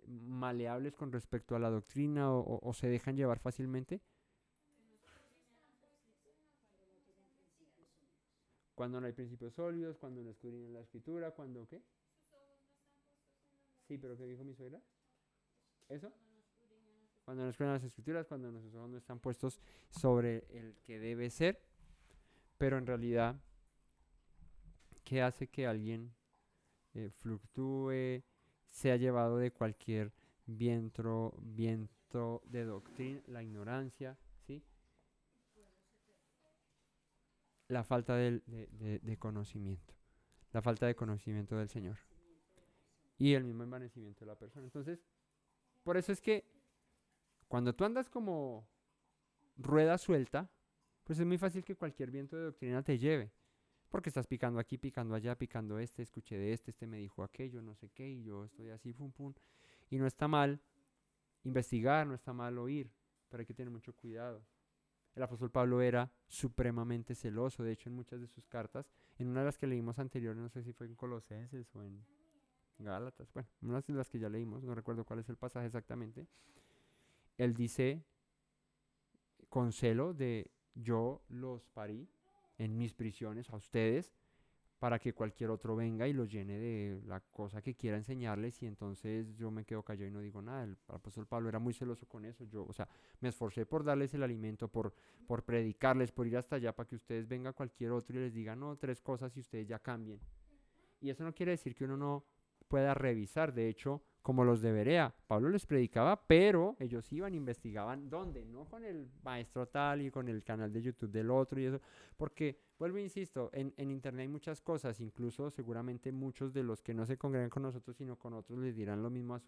maleables con respecto a la doctrina o se dejan llevar fácilmente? Cuando no hay principios sólidos, cuando no escudriñan la escritura, cuando ¿qué? Sí, pero ¿qué dijo mi suegra? ¿Eso? Cuando no escudriñan las escrituras, cuando nuestros ojos no están puestos sobre el que debe ser, pero en realidad ¿Qué hace que alguien fluctúe, sea llevado de cualquier viento de doctrina? La ignorancia, ¿sí? La falta de conocimiento, la falta de conocimiento del Señor y el mismo envanecimiento de la persona. Entonces, por eso es que cuando tú andas como rueda suelta, pues es muy fácil que cualquier viento de doctrina te lleve, porque estás picando aquí, picando allá, picando escuché de este me dijo aquello, no sé qué, y yo estoy así, pum, pum. Y no está mal investigar, no está mal oír, pero hay que tener mucho cuidado. El apóstol Pablo era supremamente celoso, de hecho en muchas de sus cartas, en una de las que leímos anterior, no sé si fue en Colosenses o en Gálatas, bueno, una de las que ya leímos, no recuerdo cuál es el pasaje exactamente, él dice con celo de yo los parí en mis prisiones a ustedes para que cualquier otro venga y los llene de la cosa que quiera enseñarles y entonces yo me quedo callado y no digo nada. El apóstol Pablo era muy celoso con eso. Yo, o sea, me esforcé por darles el alimento, por predicarles, por ir hasta allá para que ustedes venga cualquier otro y les diga, no, tres cosas y ustedes ya cambien. Y eso no quiere decir que uno no pueda revisar. De hecho, como los de Berea, Pablo les predicaba, pero ellos iban, investigaban dónde, no con el maestro tal y con el canal de YouTube del otro y eso, porque, vuelvo e insisto, en internet hay muchas cosas, incluso seguramente muchos de los que no se congregan con nosotros, sino con otros, les dirán lo mismo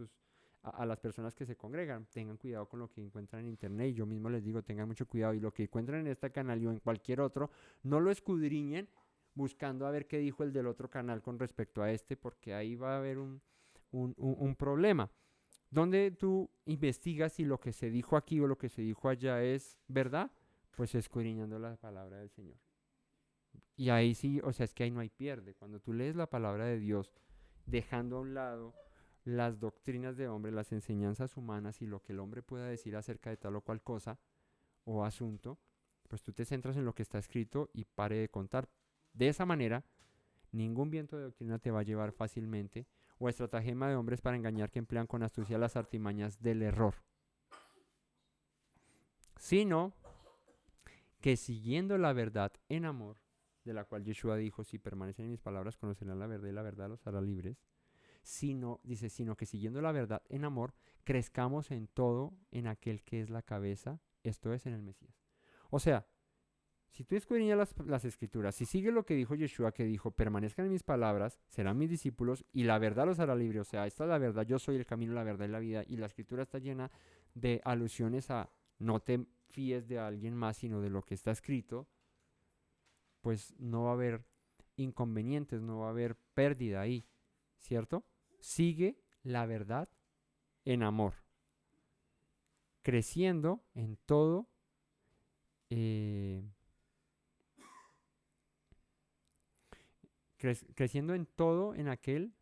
a las personas que se congregan, tengan cuidado con lo que encuentran en internet, y yo mismo les digo, tengan mucho cuidado, y lo que encuentran en este canal o en cualquier otro, no lo escudriñen buscando a ver qué dijo el del otro canal con respecto a este, porque ahí va a haber un problema. Donde tú investigas si lo que se dijo aquí o lo que se dijo allá es verdad, pues escudriñando la palabra del Señor. Y ahí sí, o sea, es que ahí no hay pierde. Cuando tú lees la palabra de Dios, dejando a un lado las doctrinas de hombre, las enseñanzas humanas y lo que el hombre pueda decir acerca de tal o cual cosa o asunto, pues tú te centras en lo que está escrito y pare de contar. De esa manera, ningún viento de doctrina te va a llevar fácilmente o estratagema de hombres para engañar que emplean con astucia las artimañas del error, sino que siguiendo la verdad en amor, de la cual Yeshua dijo, si permanecen en mis palabras, conocerán la verdad y la verdad los hará libres, sino que siguiendo la verdad en amor, crezcamos en todo en aquel que es la cabeza, esto es en el Mesías. O sea, si tú escudriñas las escrituras, si sigues lo que dijo Yeshua, que dijo, permanezcan en mis palabras, serán mis discípulos y la verdad los hará libres. O sea, esta es la verdad, yo soy el camino, la verdad y la vida. Y la escritura está llena de alusiones a no te fíes de alguien más, sino de lo que está escrito, pues no va a haber inconvenientes, no va a haber pérdida ahí, ¿cierto? Sigue la verdad en amor, creciendo en todo. Creciendo en todo en aquel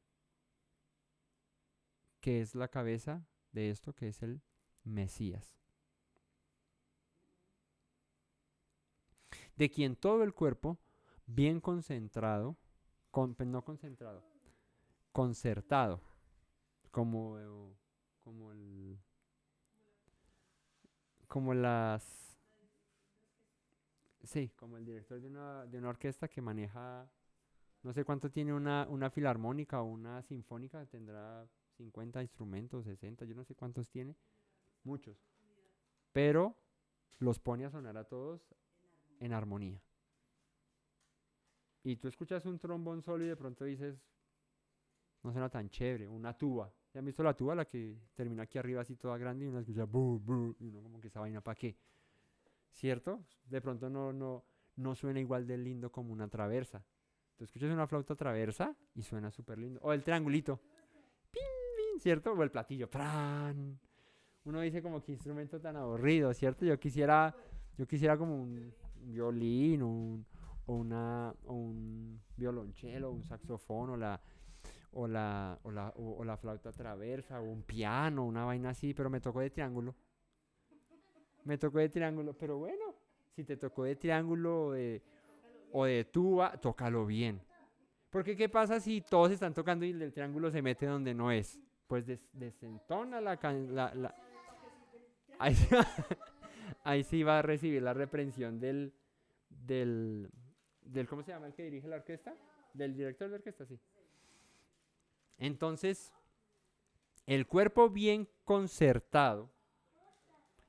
que es la cabeza de esto, que es el Mesías, de quien todo el cuerpo, bien concentrado, no concentrado, concertado, como, como, como las, sí, como el director de una orquesta que maneja, no sé cuánto tiene una filarmónica o una sinfónica, tendrá 50 instrumentos, 60, yo no sé cuántos tiene, muchos, pero los pone a sonar a todos en armonía. Y tú escuchas un trombón solo y de pronto dices, no suena tan chévere, una tuba. ¿Ya han visto la tuba, la que termina aquí arriba así toda grande y uno escucha bu, bu, y uno como que esa vaina para qué? ¿Cierto? De pronto no suena igual de lindo como una traversa. Tú escuchas una flauta traversa y suena súper lindo. O el triangulito, pin, pin, ¿cierto? O el platillo, ¡pran! Uno dice como que instrumento tan aburrido, ¿cierto? Yo quisiera como un violín, o un violonchelo, un saxofón, o la flauta traversa, o un piano, una vaina así, pero me tocó de triángulo. Me tocó de triángulo, pero bueno, si te tocó de triángulo o de tuba, tócalo bien. Porque ¿qué pasa si todos están tocando y el triángulo se mete donde no es? Pues desentona ahí, ahí sí va a recibir la reprensión del, ¿cómo se llama el que dirige la orquesta? Del director de orquesta, sí. Entonces, el cuerpo bien concertado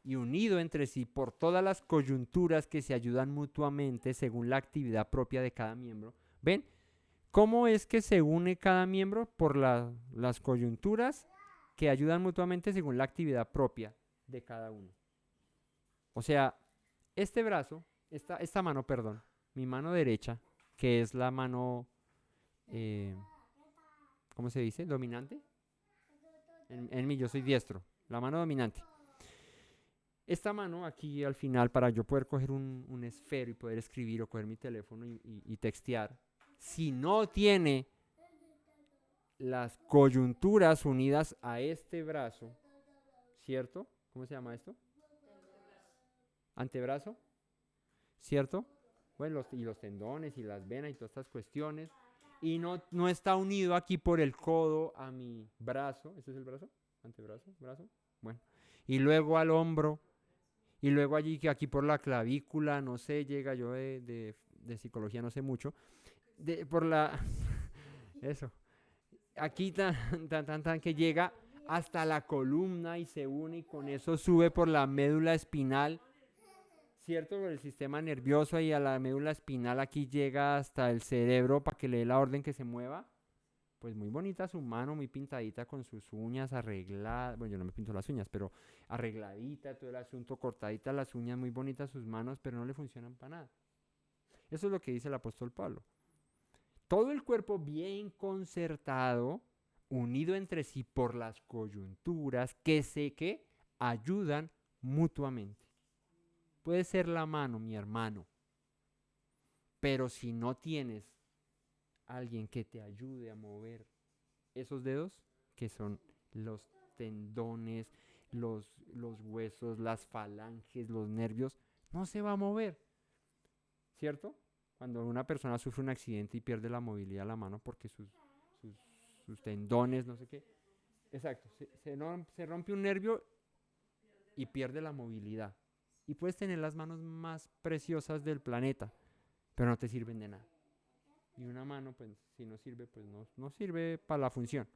y unido entre sí por todas las coyunturas que se ayudan mutuamente según la actividad propia de cada miembro. ¿Ven? ¿Cómo es que se une cada miembro? Por las coyunturas que ayudan mutuamente según la actividad propia de cada uno. O sea, este brazo, esta mano, perdón, mi mano derecha, que es la mano, eh, ¿cómo se dice? ¿Dominante? En mí, yo soy diestro, la mano dominante. Esta mano aquí al final, para yo poder coger un esfero y poder escribir o coger mi teléfono y textear, si no tiene las coyunturas unidas a este brazo, ¿cierto? ¿Cómo se llama esto? Antebrazo, ¿cierto? Bueno, y los tendones y las venas y todas estas cuestiones. Y no está unido aquí por el codo a mi brazo. ¿Este es el brazo? Antebrazo, brazo. Bueno. Y luego al hombro. Y luego allí, que aquí por la clavícula, no sé, llega yo de psicología, no sé mucho. Por la... Eso. Aquí tan, que llega hasta la columna y se une y con eso sube por la médula espinal, ¿cierto? Por el sistema nervioso y a la médula espinal aquí llega hasta el cerebro para que le dé la orden que se mueva. Pues muy bonita su mano, muy pintadita con sus uñas arregladas. Bueno, yo no me pinto las uñas, pero arregladita, todo el asunto, cortadita las uñas, muy bonitas sus manos, pero no le funcionan para nada. Eso es lo que dice el apóstol Pablo. Todo el cuerpo bien concertado, unido entre sí por las coyunturas que ayudan mutuamente. Puede ser la mano, mi hermano, pero si no tienes alguien que te ayude a mover esos dedos, que son los tendones, los huesos, las falanges, los nervios, no se va a mover, ¿cierto? Cuando una persona sufre un accidente y pierde la movilidad de la mano porque sus tendones, no sé qué. Exacto, se rompe un nervio y pierde la movilidad. Y puedes tener las manos más preciosas del planeta, pero no te sirven de nada. Y una mano, pues, si no sirve, pues no sirve para la función.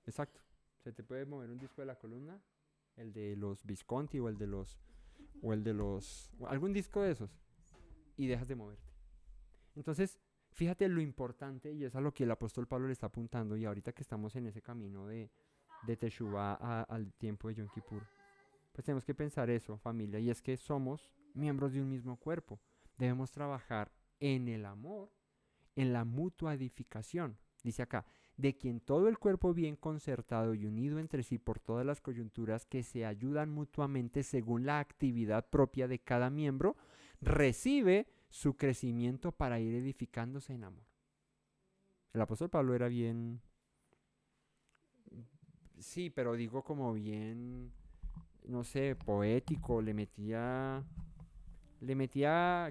Exacto. Se te puede mover un disco de la columna, el de los Visconti o el de los, o algún disco de esos, y dejas de moverte. Entonces, fíjate lo importante, y es a lo que el apóstol Pablo le está apuntando, y ahorita que estamos en ese camino de Teshuvá al tiempo de Yom Kippur, pues tenemos que pensar eso, familia, y es que somos miembros de un mismo cuerpo. Debemos trabajar en el amor, en la mutua edificación. Dice acá, de quien todo el cuerpo bien concertado y unido entre sí por todas las coyunturas que se ayudan mutuamente según la actividad propia de cada miembro, recibe su crecimiento para ir edificándose en amor. El apóstol Pablo era bien, sí, pero digo como bien, no sé, poético, le metía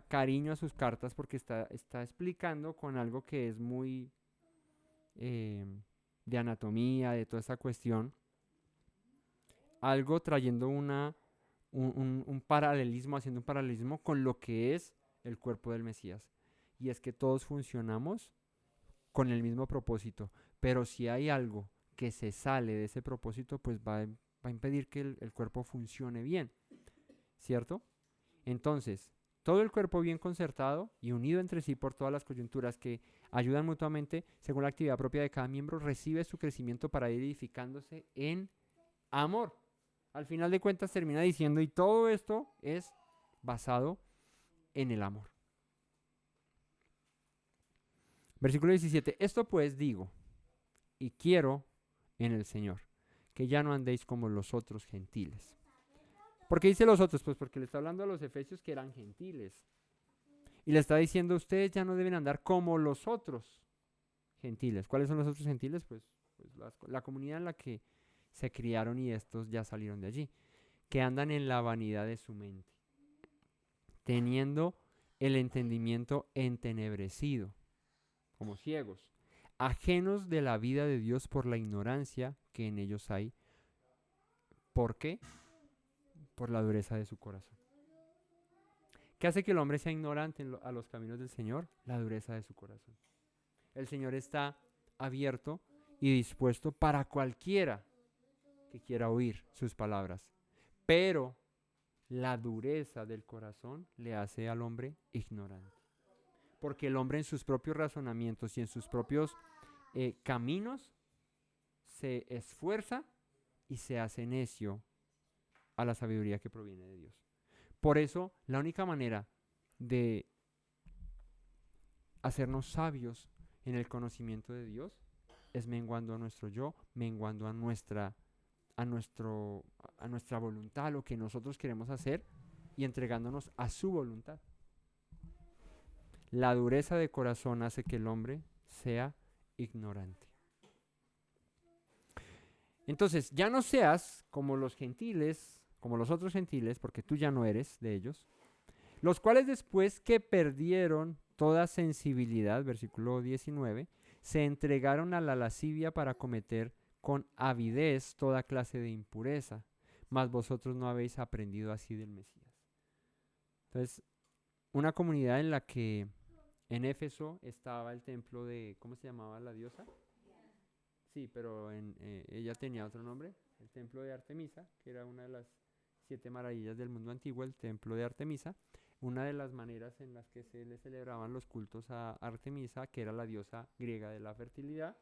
cariño a sus cartas porque está explicando con algo que es muy eh, de anatomía, de toda esta cuestión, algo trayendo un paralelismo, haciendo un paralelismo con lo que es el cuerpo del Mesías. Y es que todos funcionamos con el mismo propósito, pero si hay algo que se sale de ese propósito, pues va a impedir que el cuerpo funcione bien, ¿cierto? Entonces, todo el cuerpo bien concertado y unido entre sí por todas las coyunturas que ayudan mutuamente según la actividad propia de cada miembro, recibe su crecimiento para ir edificándose en amor. Al final de cuentas termina diciendo, y todo esto es basado en el amor. Versículo 17, esto pues digo, y quiero en el Señor, que ya no andéis como los otros gentiles. ¿Por qué dice los otros? Pues porque le está hablando a los efesios que eran gentiles. Y le está diciendo, ustedes ya no deben andar como los otros gentiles. ¿Cuáles son los otros gentiles? Pues la comunidad en la que se criaron y estos ya salieron de allí. Que andan en la vanidad de su mente, teniendo el entendimiento entenebrecido, como ciegos, ajenos de la vida de Dios por la ignorancia que en ellos hay. ¿Por qué? Por la dureza de su corazón. ¿Qué hace que el hombre sea ignorante a los caminos del Señor? La dureza de su corazón. El Señor está abierto y dispuesto para cualquiera que quiera oír sus palabras. Pero la dureza del corazón le hace al hombre ignorante. Porque el hombre en sus propios razonamientos y en sus propios caminos se esfuerza y se hace necio a la sabiduría que proviene de Dios. Por eso, la única manera de hacernos sabios en el conocimiento de Dios es menguando a nuestro yo, menguando a nuestra voluntad, a lo que nosotros queremos hacer y entregándonos a su voluntad. La dureza de corazón hace que el hombre sea ignorante. Entonces, ya no seas como los gentiles, como los otros gentiles, porque tú ya no eres de ellos, los cuales después que perdieron toda sensibilidad, versículo 19, se entregaron a la lascivia para cometer con avidez toda clase de impureza, mas vosotros no habéis aprendido así del Mesías. Entonces, una comunidad en la que en Éfeso estaba el templo de, ¿cómo se llamaba la diosa? Sí, pero ella tenía otro nombre, el templo de Artemisa, que era una de las 7 maravillas del mundo antiguo, el templo de Artemisa. Una de las maneras en las que se le celebraban los cultos a Artemisa, que era la diosa griega de la fertilidad,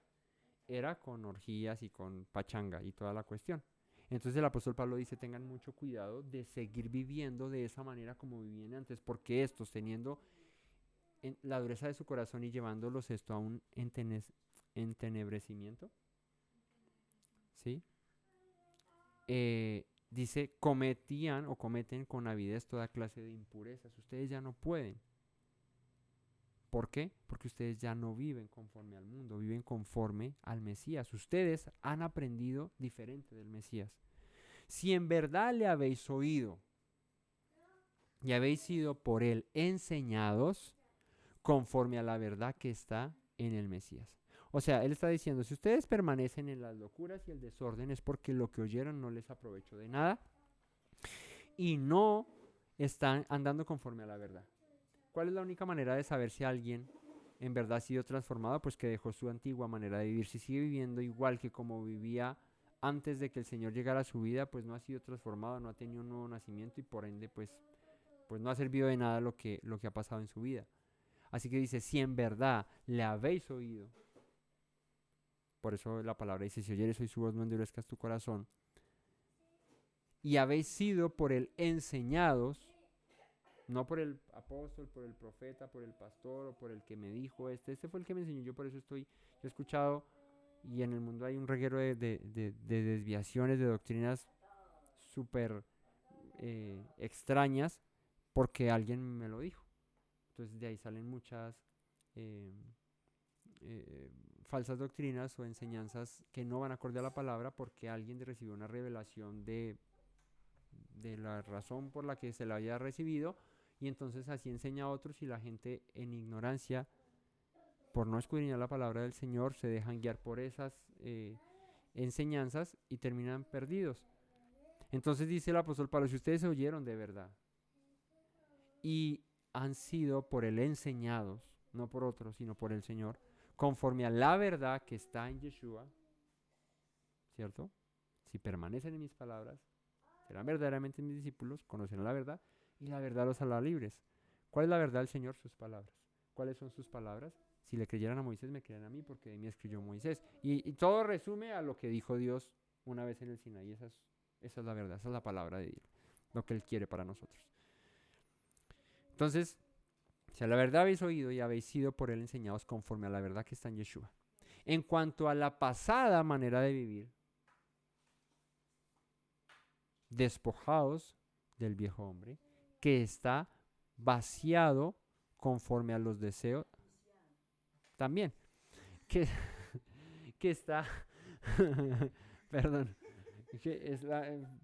era con orgías y con pachanga y toda la cuestión. Entonces el apóstol Pablo dice, tengan mucho cuidado de seguir viviendo de esa manera como vivían antes, porque estos, teniendo la dureza de su corazón y llevándolos esto a un entenebrecimiento, ¿sí? Dice, cometían o cometen con avidez toda clase de impurezas. Ustedes ya no pueden. ¿Por qué? Porque ustedes ya no viven conforme al mundo, viven conforme al Mesías. Ustedes han aprendido diferente del Mesías. Si en verdad le habéis oído y habéis sido por él enseñados conforme a la verdad que está en el Mesías. O sea, él está diciendo, si ustedes permanecen en las locuras y el desorden es porque lo que oyeron no les aprovechó de nada y no están andando conforme a la verdad. ¿Cuál es la única manera de saber si alguien en verdad ha sido transformado? Pues que dejó su antigua manera de vivir. Si sigue viviendo igual que como vivía antes de que el Señor llegara a su vida, pues no ha sido transformado, no ha tenido un nuevo nacimiento y por ende pues no ha servido de nada lo que ha pasado en su vida. Así que dice, si en verdad le habéis oído, por eso la palabra dice, si oyeres hoy su voz, no endurezcas tu corazón, y habéis sido por él enseñados, no por el apóstol, por el profeta, por el pastor o por el que me dijo este fue el que me enseñó, yo por eso yo he escuchado, y en el mundo hay un reguero de desviaciones, de doctrinas súper extrañas, porque alguien me lo dijo. Entonces de ahí salen muchas falsas doctrinas o enseñanzas que no van acorde a la palabra porque alguien recibió una revelación de la razón por la que se la había recibido y entonces así enseña a otros y la gente en ignorancia por no escudriñar la palabra del Señor se dejan guiar por esas enseñanzas y terminan perdidos. Entonces dice el apóstol Pablo, si ustedes se oyeron de verdad y han sido por él enseñados, no por otros, sino por el Señor, conforme a la verdad que está en Yeshua, ¿cierto? Si permanecen en mis palabras, serán verdaderamente mis discípulos, conocerán la verdad y la verdad los hará libres. ¿Cuál es la verdad del Señor? Sus palabras. ¿Cuáles son sus palabras? Si le creyeran a Moisés, me creerán a mí, porque de mí escribió Moisés. Y todo resume a lo que dijo Dios una vez en el Sinaí. Esa es la verdad, esa es la palabra de Dios, lo que Él quiere para nosotros. Entonces, si a la verdad habéis oído y habéis sido por Él enseñados conforme a la verdad que está en Yeshua. En cuanto a la pasada manera de vivir, despojaos del viejo hombre, que está vaciado conforme a los deseos, también, que está, perdón, que es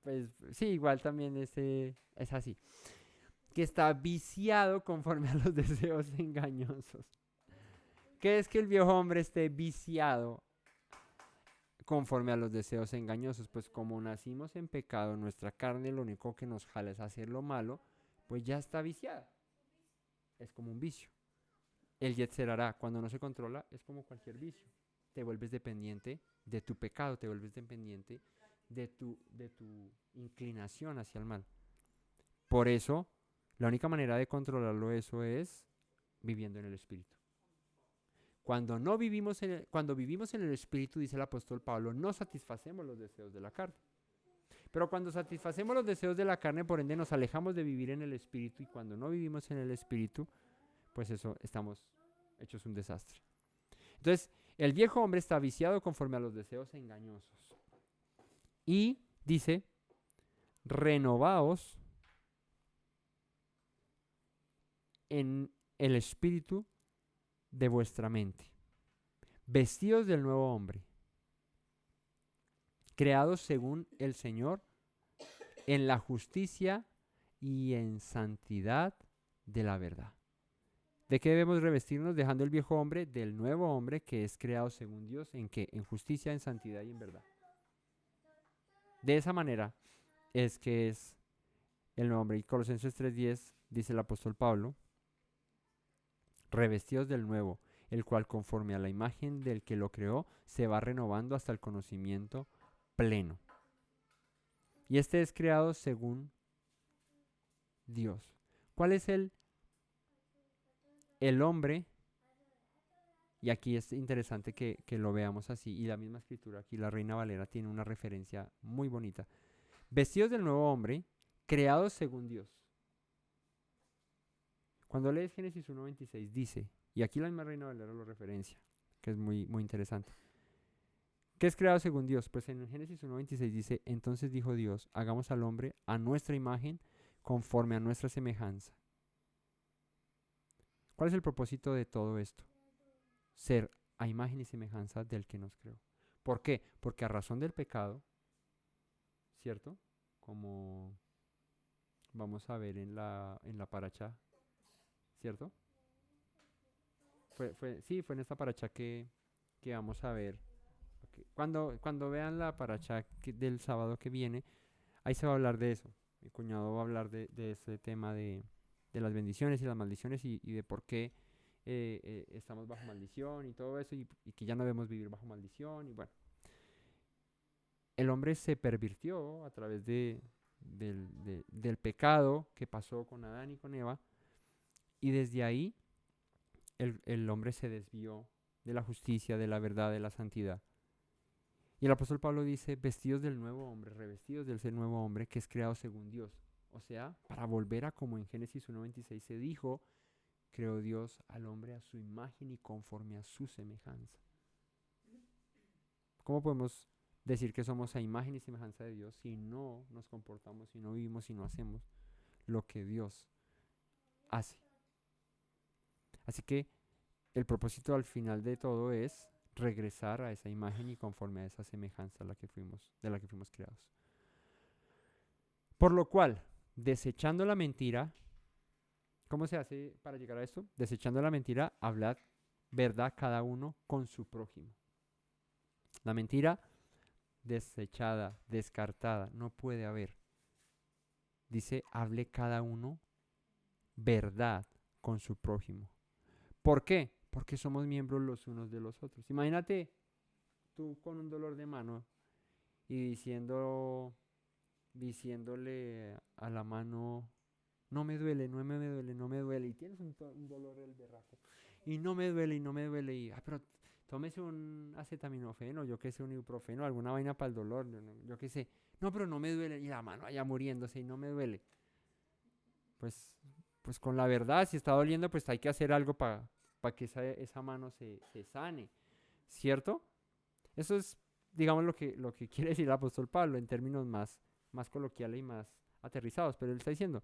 pues, sí, igual también es así, que está viciado conforme a los deseos engañosos. ¿Qué es que el viejo hombre esté viciado conforme a los deseos engañosos? Pues como nacimos en pecado, nuestra carne lo único que nos jala es hacer lo malo, pues ya está viciada. es como un vicio. El Yetzer Hará, cuando no se controla, es como cualquier vicio. Te vuelves dependiente de tu pecado, te vuelves dependiente de tu inclinación hacia el mal. Por eso, la única manera de controlarlo eso es viviendo en el Espíritu. Cuando vivimos en el Espíritu, dice el apóstol Pablo, no satisfacemos los deseos de la carne. Pero cuando satisfacemos los deseos de la carne, por ende nos alejamos de vivir en el Espíritu, y cuando no vivimos en el Espíritu, pues eso, estamos hechos un desastre. Entonces, el viejo hombre está viciado conforme a los deseos engañosos. Y dice, renovaos en el espíritu de vuestra mente, vestidos del nuevo hombre, creados según el Señor en la justicia y en santidad de la verdad. ¿De qué debemos revestirnos? Dejando el viejo hombre del nuevo hombre que es creado según Dios, ¿en qué? En justicia, en santidad y en verdad. De esa manera es que es el nuevo hombre. Y Colosenses 3:10 dice el apóstol Pablo, revestidos del nuevo, el cual conforme a la imagen del que lo creó, se va renovando hasta el conocimiento pleno. Y este es creado según Dios. ¿Cuál es el hombre? Y aquí es interesante que lo veamos así. Y la misma escritura, aquí la Reina Valera tiene una referencia muy bonita. Vestidos del nuevo hombre, creados según Dios. Cuando lees Génesis 1:26 dice, y aquí la misma Reina Valera lo referencia, que es muy, muy interesante. ¿Qué es creado según Dios? Pues en Génesis 1:26 dice, entonces dijo Dios, hagamos al hombre a nuestra imagen, conforme a nuestra semejanza. ¿Cuál es el propósito de todo esto? Ser a imagen y semejanza del que nos creó. ¿Por qué? Porque a razón del pecado, ¿cierto? Como vamos a ver en la paracha, ¿cierto? Fue en esta paracha que vamos a ver. Okay. Cuando vean la paracha del sábado que viene, ahí se va a hablar de eso. Mi cuñado va a hablar de ese tema de las bendiciones y las maldiciones y de por qué estamos bajo maldición y todo eso y que ya no debemos vivir bajo maldición. Y bueno, el hombre se pervirtió a través del pecado que pasó con Adán y con Eva, y desde ahí el hombre se desvió de la justicia, de la verdad, de la santidad. Y el apóstol Pablo dice, vestidos del nuevo hombre, revestidos del ser nuevo hombre que es creado según Dios. O sea, para volver a como en Génesis 1:26 se dijo, creó Dios al hombre a su imagen y conforme a su semejanza. ¿Cómo podemos decir que somos a imagen y semejanza de Dios si no nos comportamos, si no vivimos, si no hacemos lo que Dios hace? Así que el propósito al final de todo es regresar a esa imagen y conforme a esa semejanza de la que fuimos creados. Por lo cual, desechando la mentira, ¿cómo se hace para llegar a esto? Desechando la mentira, hablad verdad cada uno con su prójimo. La mentira desechada, descartada, no puede haber. Dice, hable cada uno verdad con su prójimo. ¿Por qué? Porque somos miembros los unos de los otros. Imagínate tú con un dolor de mano y diciéndole a la mano, no me duele, no me duele, no me duele, y tienes un dolor del berraco, y no me duele, y no me duele, pero tómese un acetaminofeno, yo qué sé, un ibuprofeno, alguna vaina para el dolor, yo qué sé, no, pero no me duele, y la mano allá muriéndose y no me duele. Pues con la verdad, si está doliendo, pues hay que hacer algo para que esa mano se sane, ¿cierto? Eso es, digamos, lo que quiere decir el apóstol Pablo en términos más coloquiales y más aterrizados, pero él está diciendo,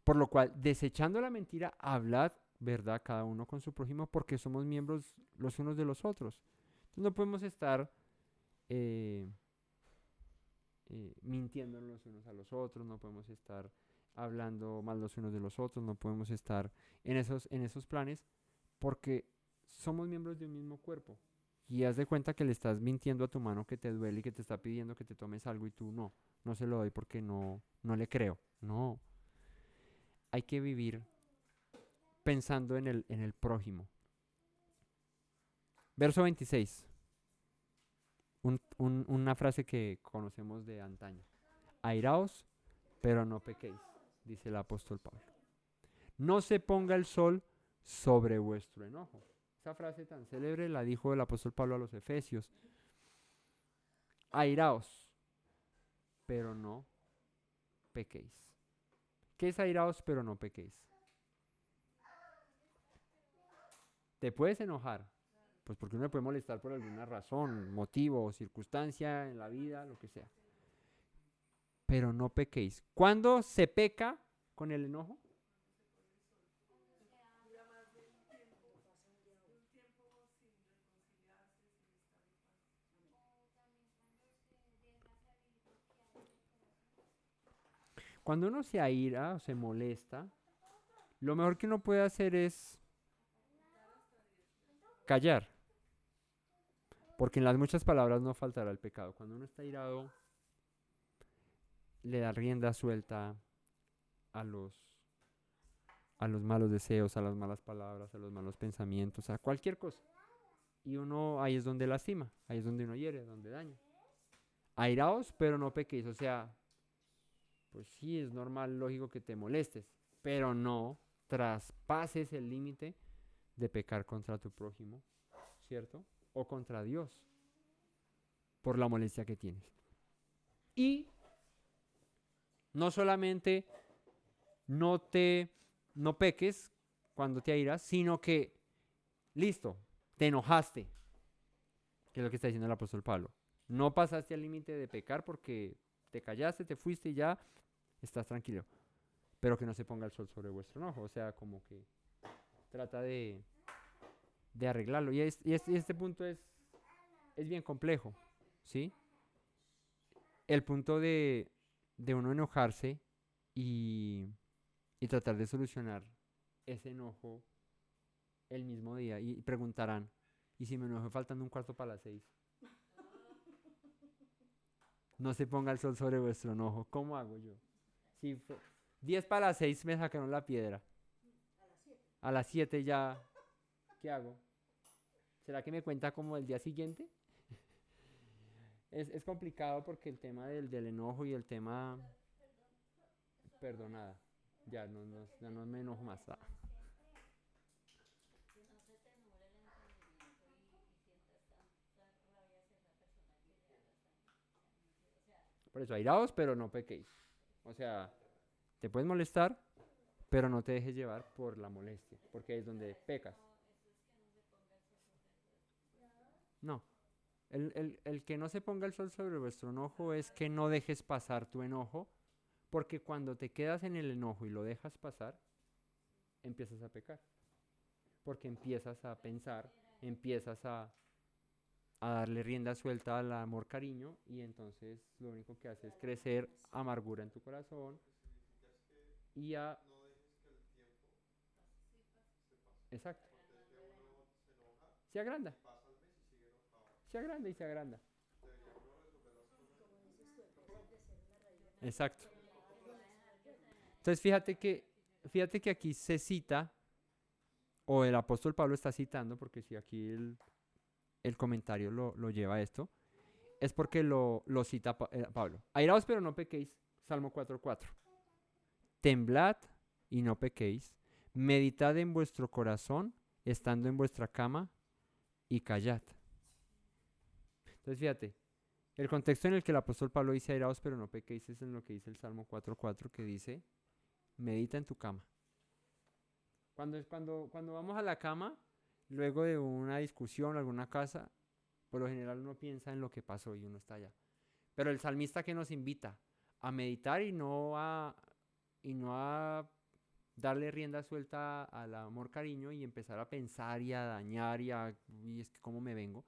por lo cual, desechando la mentira, hablad verdad cada uno con su prójimo, porque somos miembros los unos de los otros. Entonces no podemos estar mintiendo los unos a los otros, no podemos estar hablando mal los unos de los otros, no podemos estar en esos planes, porque somos miembros de un mismo cuerpo. Y haz de cuenta que le estás mintiendo a tu mano que te duele y que te está pidiendo que te tomes algo y tú no se lo doy porque no le creo. No. hay que vivir pensando en el prójimo. Verso 26, una frase que conocemos de antaño. Airaos, pero no pequéis, dice el apóstol Pablo. No se ponga el sol sobre vuestro enojo. Esa frase tan célebre la dijo el apóstol Pablo a los Efesios. Airaos, pero no pequéis. ¿Qué es airaos, pero no pequéis? ¿Te puedes enojar? Pues porque uno me puede molestar por alguna razón, motivo o circunstancia en la vida, lo que sea. Pero no pequéis. ¿Cuándo se peca con el enojo? Cuando uno se aira o se molesta, lo mejor que uno puede hacer es callar. Porque en las muchas palabras no faltará el pecado. Cuando uno está airado, le da rienda suelta a a los malos deseos, a las malas palabras, a los malos pensamientos, a cualquier cosa. Y uno ahí es donde lastima, ahí es donde uno hiere, donde daña. Airaos, pero no pequéis. O sea, pues sí, es normal, lógico que te molestes, pero no traspases el límite de pecar contra tu prójimo, ¿cierto? O contra Dios, por la molestia que tienes. Y no solamente no peques cuando te airas, sino que, listo, te enojaste, que es lo que está diciendo el apóstol Pablo. No pasaste al límite de pecar porque te callaste, te fuiste y ya estás tranquilo. Pero que no se ponga el sol sobre vuestro enojo. O sea, como que trata de arreglarlo. Y este punto es bien complejo, ¿sí? El punto de uno enojarse y, y tratar de solucionar ese enojo el mismo día. Y preguntarán, ¿y si me enojo faltando un cuarto para las 6? No se ponga el sol sobre vuestro enojo. ¿Cómo hago yo? Si 10 para las 6 me sacaron la piedra. A las 7 ya, ¿qué hago? ¿Será que me cuenta como el día siguiente? Es complicado porque el tema del enojo y el tema perdonada. Ya no me enojo más. Ah. Por eso, airaos, pero no pequéis. O sea, te puedes molestar, pero no te dejes llevar por la molestia, porque ahí es donde pecas. No, el que no se ponga el sol sobre vuestro enojo es que no dejes pasar tu enojo, porque cuando te quedas en el enojo y lo dejas pasar, empiezas a pecar. Porque empiezas a pensar, empiezas a darle rienda suelta al amor cariño y entonces lo único que hace es crecer amargura en tu corazón y a... Exacto. Se agranda, se agranda y se agranda. Exacto. Entonces fíjate que aquí se cita, o el apóstol Pablo está citando, porque si aquí el comentario lo lleva a esto, es porque lo cita Pablo. Airaos pero no pequéis, Salmo 4:4. Temblad y no pequéis, meditad en vuestro corazón, estando en vuestra cama, y callad. Entonces fíjate, el contexto en el que el apóstol Pablo dice airaos pero no pequéis es en lo que dice el Salmo 4:4 que dice, medita en tu cama. Cuando vamos a la cama, luego de una discusión o alguna cosa, por lo general uno piensa en lo que pasó y uno está allá. Pero el salmista que nos invita a meditar y no a darle rienda suelta al amor cariño y empezar a pensar y a dañar y es que cómo me vengo,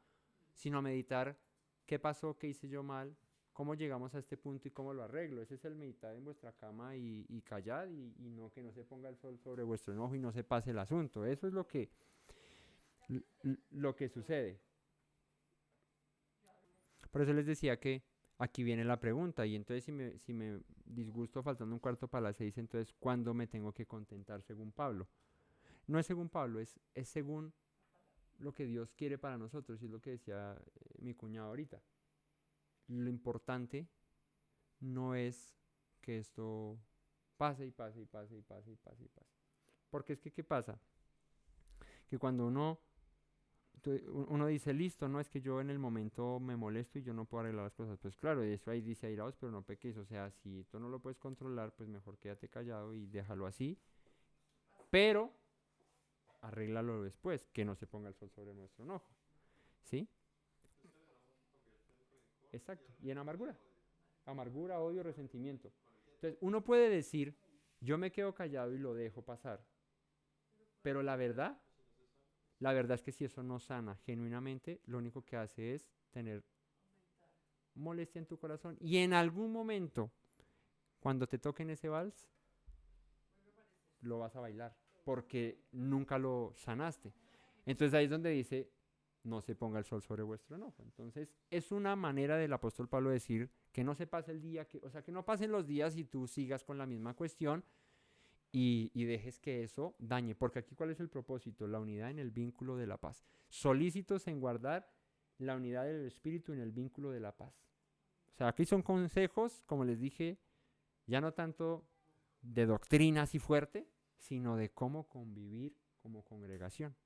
sino a meditar qué pasó, qué hice yo mal, cómo llegamos a este punto y cómo lo arreglo. Ese es el meditar en vuestra cama y callad y no que no se ponga el sol sobre vuestro enojo y no se pase el asunto. Eso es lo que sucede. Por eso les decía que aquí viene la pregunta, y entonces si me disgusto faltando un cuarto para las 6, entonces ¿cuándo me tengo que contentar según Pablo? No es según Pablo, es según lo que Dios quiere para nosotros, y es lo que decía mi cuñado ahorita. Lo importante no es que esto pase y pase y pase y pase y pase y pase. Porque es que, ¿qué pasa? Que cuando uno dice, listo, no es que yo en el momento me molesto y yo no puedo arreglar las cosas. Pues claro, y eso ahí dice airaos, pero no peques. O sea, si tú no lo puedes controlar, pues mejor quédate callado y déjalo así. Pero arréglalo después, que no se ponga el sol sobre nuestro enojo. ¿Sí? Exacto. Y en amargura. Amargura, odio, resentimiento. Entonces, uno puede decir, yo me quedo callado y lo dejo pasar. Pero la verdad es que si eso no sana genuinamente, lo único que hace es tener molestia en tu corazón. Y en algún momento, cuando te toquen ese vals, lo vas a bailar, porque nunca lo sanaste. Entonces ahí es donde dice, no se ponga el sol sobre vuestro enojo. Entonces es una manera del apóstol Pablo decir que no se pase el día, o sea, que no pasen los días y tú sigas con la misma cuestión y dejes que eso dañe. Porque aquí, ¿cuál es el propósito? La unidad en el vínculo de la paz. Solícitos en guardar la unidad del espíritu en el vínculo de la paz. O sea, aquí son consejos, como les dije, ya no tanto de doctrina así fuerte, sino de cómo convivir como congregación.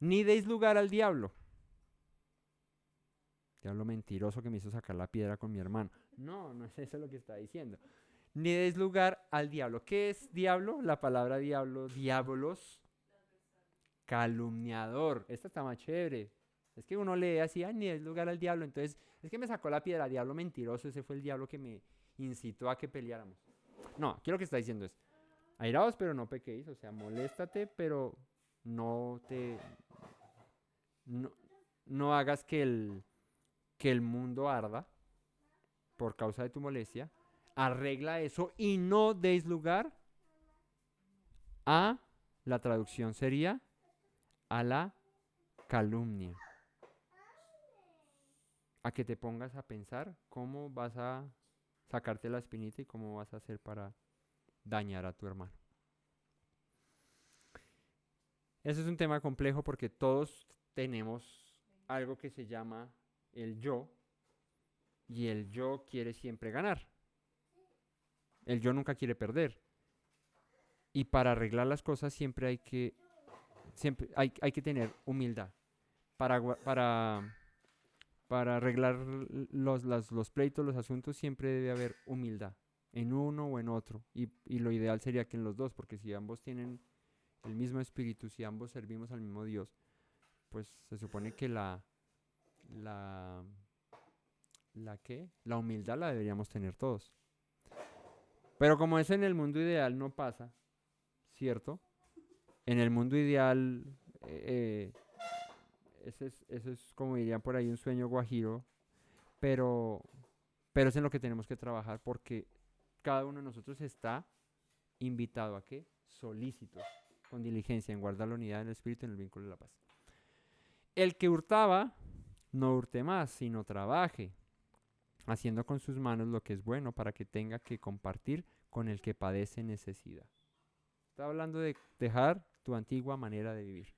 Ni deis lugar al diablo. Diablo mentiroso que me hizo sacar la piedra con mi hermano. No, no es eso lo que está diciendo. Ni deis lugar al diablo. ¿Qué es diablo? La palabra diablo, diabolos, calumniador. Esta está más chévere. Es que uno lee así, ni deis lugar al diablo. Entonces, es que me sacó la piedra, diablo mentiroso. Ese fue el diablo que me incitó a que peleáramos. No, aquí lo que está diciendo es, airaos, pero no pequéis. O sea, moléstate, pero no te... No, no hagas que el mundo arda por causa de tu molestia. Arregla eso y no deis lugar a, la traducción sería, a la calumnia. A que te pongas a pensar cómo vas a sacarte la espinita y cómo vas a hacer para dañar a tu hermano. Ese es un tema complejo porque todos tenemos algo que se llama el yo, y el yo quiere siempre ganar. El yo nunca quiere perder. Y para arreglar las cosas siempre hay que tener humildad. Para arreglar los pleitos, los asuntos, siempre debe haber humildad, en uno o en otro. Y lo ideal sería que en los dos, porque si ambos tienen el mismo espíritu, si ambos servimos al mismo Dios, pues se supone que la, la humildad la deberíamos tener todos. Pero como eso en el mundo ideal no pasa, ¿cierto? En el mundo ideal, eso es como dirían por ahí un sueño guajiro, pero, pero es en lo que tenemos que trabajar, porque cada uno de nosotros está invitado a qué? Solícitos, con diligencia, en guardar la unidad del espíritu en el vínculo de la paz. El que hurtaba, no hurte más, sino trabaje, haciendo con sus manos lo que es bueno para que tenga que compartir con el que padece necesidad. Está hablando de dejar tu antigua manera de vivir.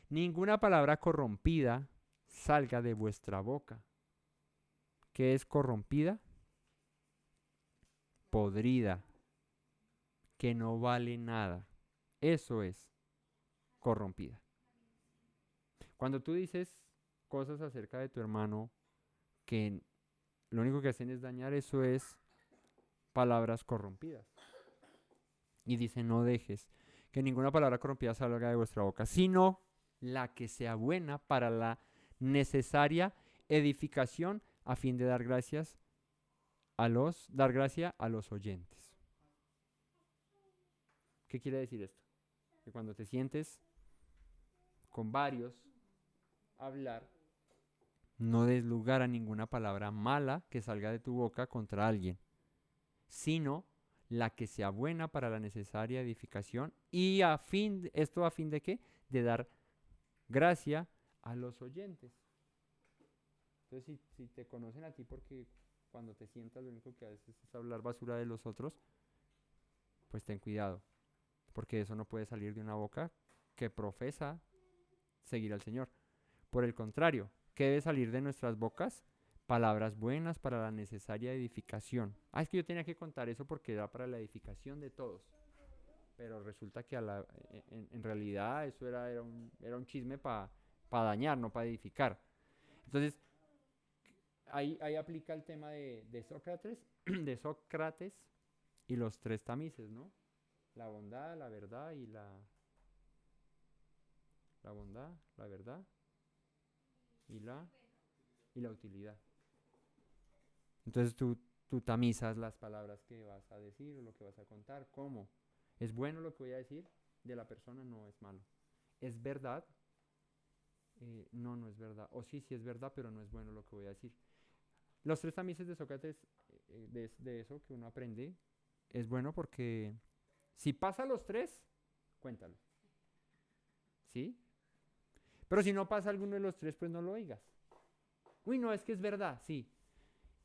Ninguna palabra corrompida salga de vuestra boca. ¿Qué es corrompida? Podrida, que no vale nada. Eso es corrompida. Cuando tú dices cosas acerca de tu hermano que lo único que hacen es dañar, eso es palabras corrompidas. Y dice, no dejes que ninguna palabra corrompida salga de vuestra boca, sino la que sea buena para la necesaria edificación a fin de dar gracia a los oyentes. ¿Qué quiere decir esto? Que cuando te sientes con varios hablar, no des lugar a ninguna palabra mala que salga de tu boca contra alguien, sino la que sea buena para la necesaria edificación y ¿esto a fin de qué? De dar gracia a los oyentes. Entonces, si te conocen a ti porque cuando te sientas lo único que haces es hablar basura de los otros, pues ten cuidado, porque eso no puede salir de una boca que profesa seguir al Señor. Por el contrario, ¿qué debe salir de nuestras bocas? Palabras buenas para la necesaria edificación. Es que yo tenía que contar eso porque era para la edificación de todos. Pero resulta que en realidad eso era un chisme para dañar, no para edificar. Entonces, ahí aplica el tema de Sócrates, de Sócrates y los tres tamices, ¿no? La bondad, la verdad y la bondad, la verdad y la utilidad. Entonces tú tamizas las palabras que vas a decir o lo que vas a contar. ¿Cómo? ¿Es bueno lo que voy a decir de la persona? No es malo. ¿Es verdad? No, no es verdad. O sí, sí es verdad, pero no es bueno lo que voy a decir. Los tres tamices de Sócrates, de eso que uno aprende, es bueno porque si pasa los tres, cuéntalo. ¿Sí? Pero si no pasa alguno de los tres, pues no lo oigas. Uy, no, es que es verdad, sí.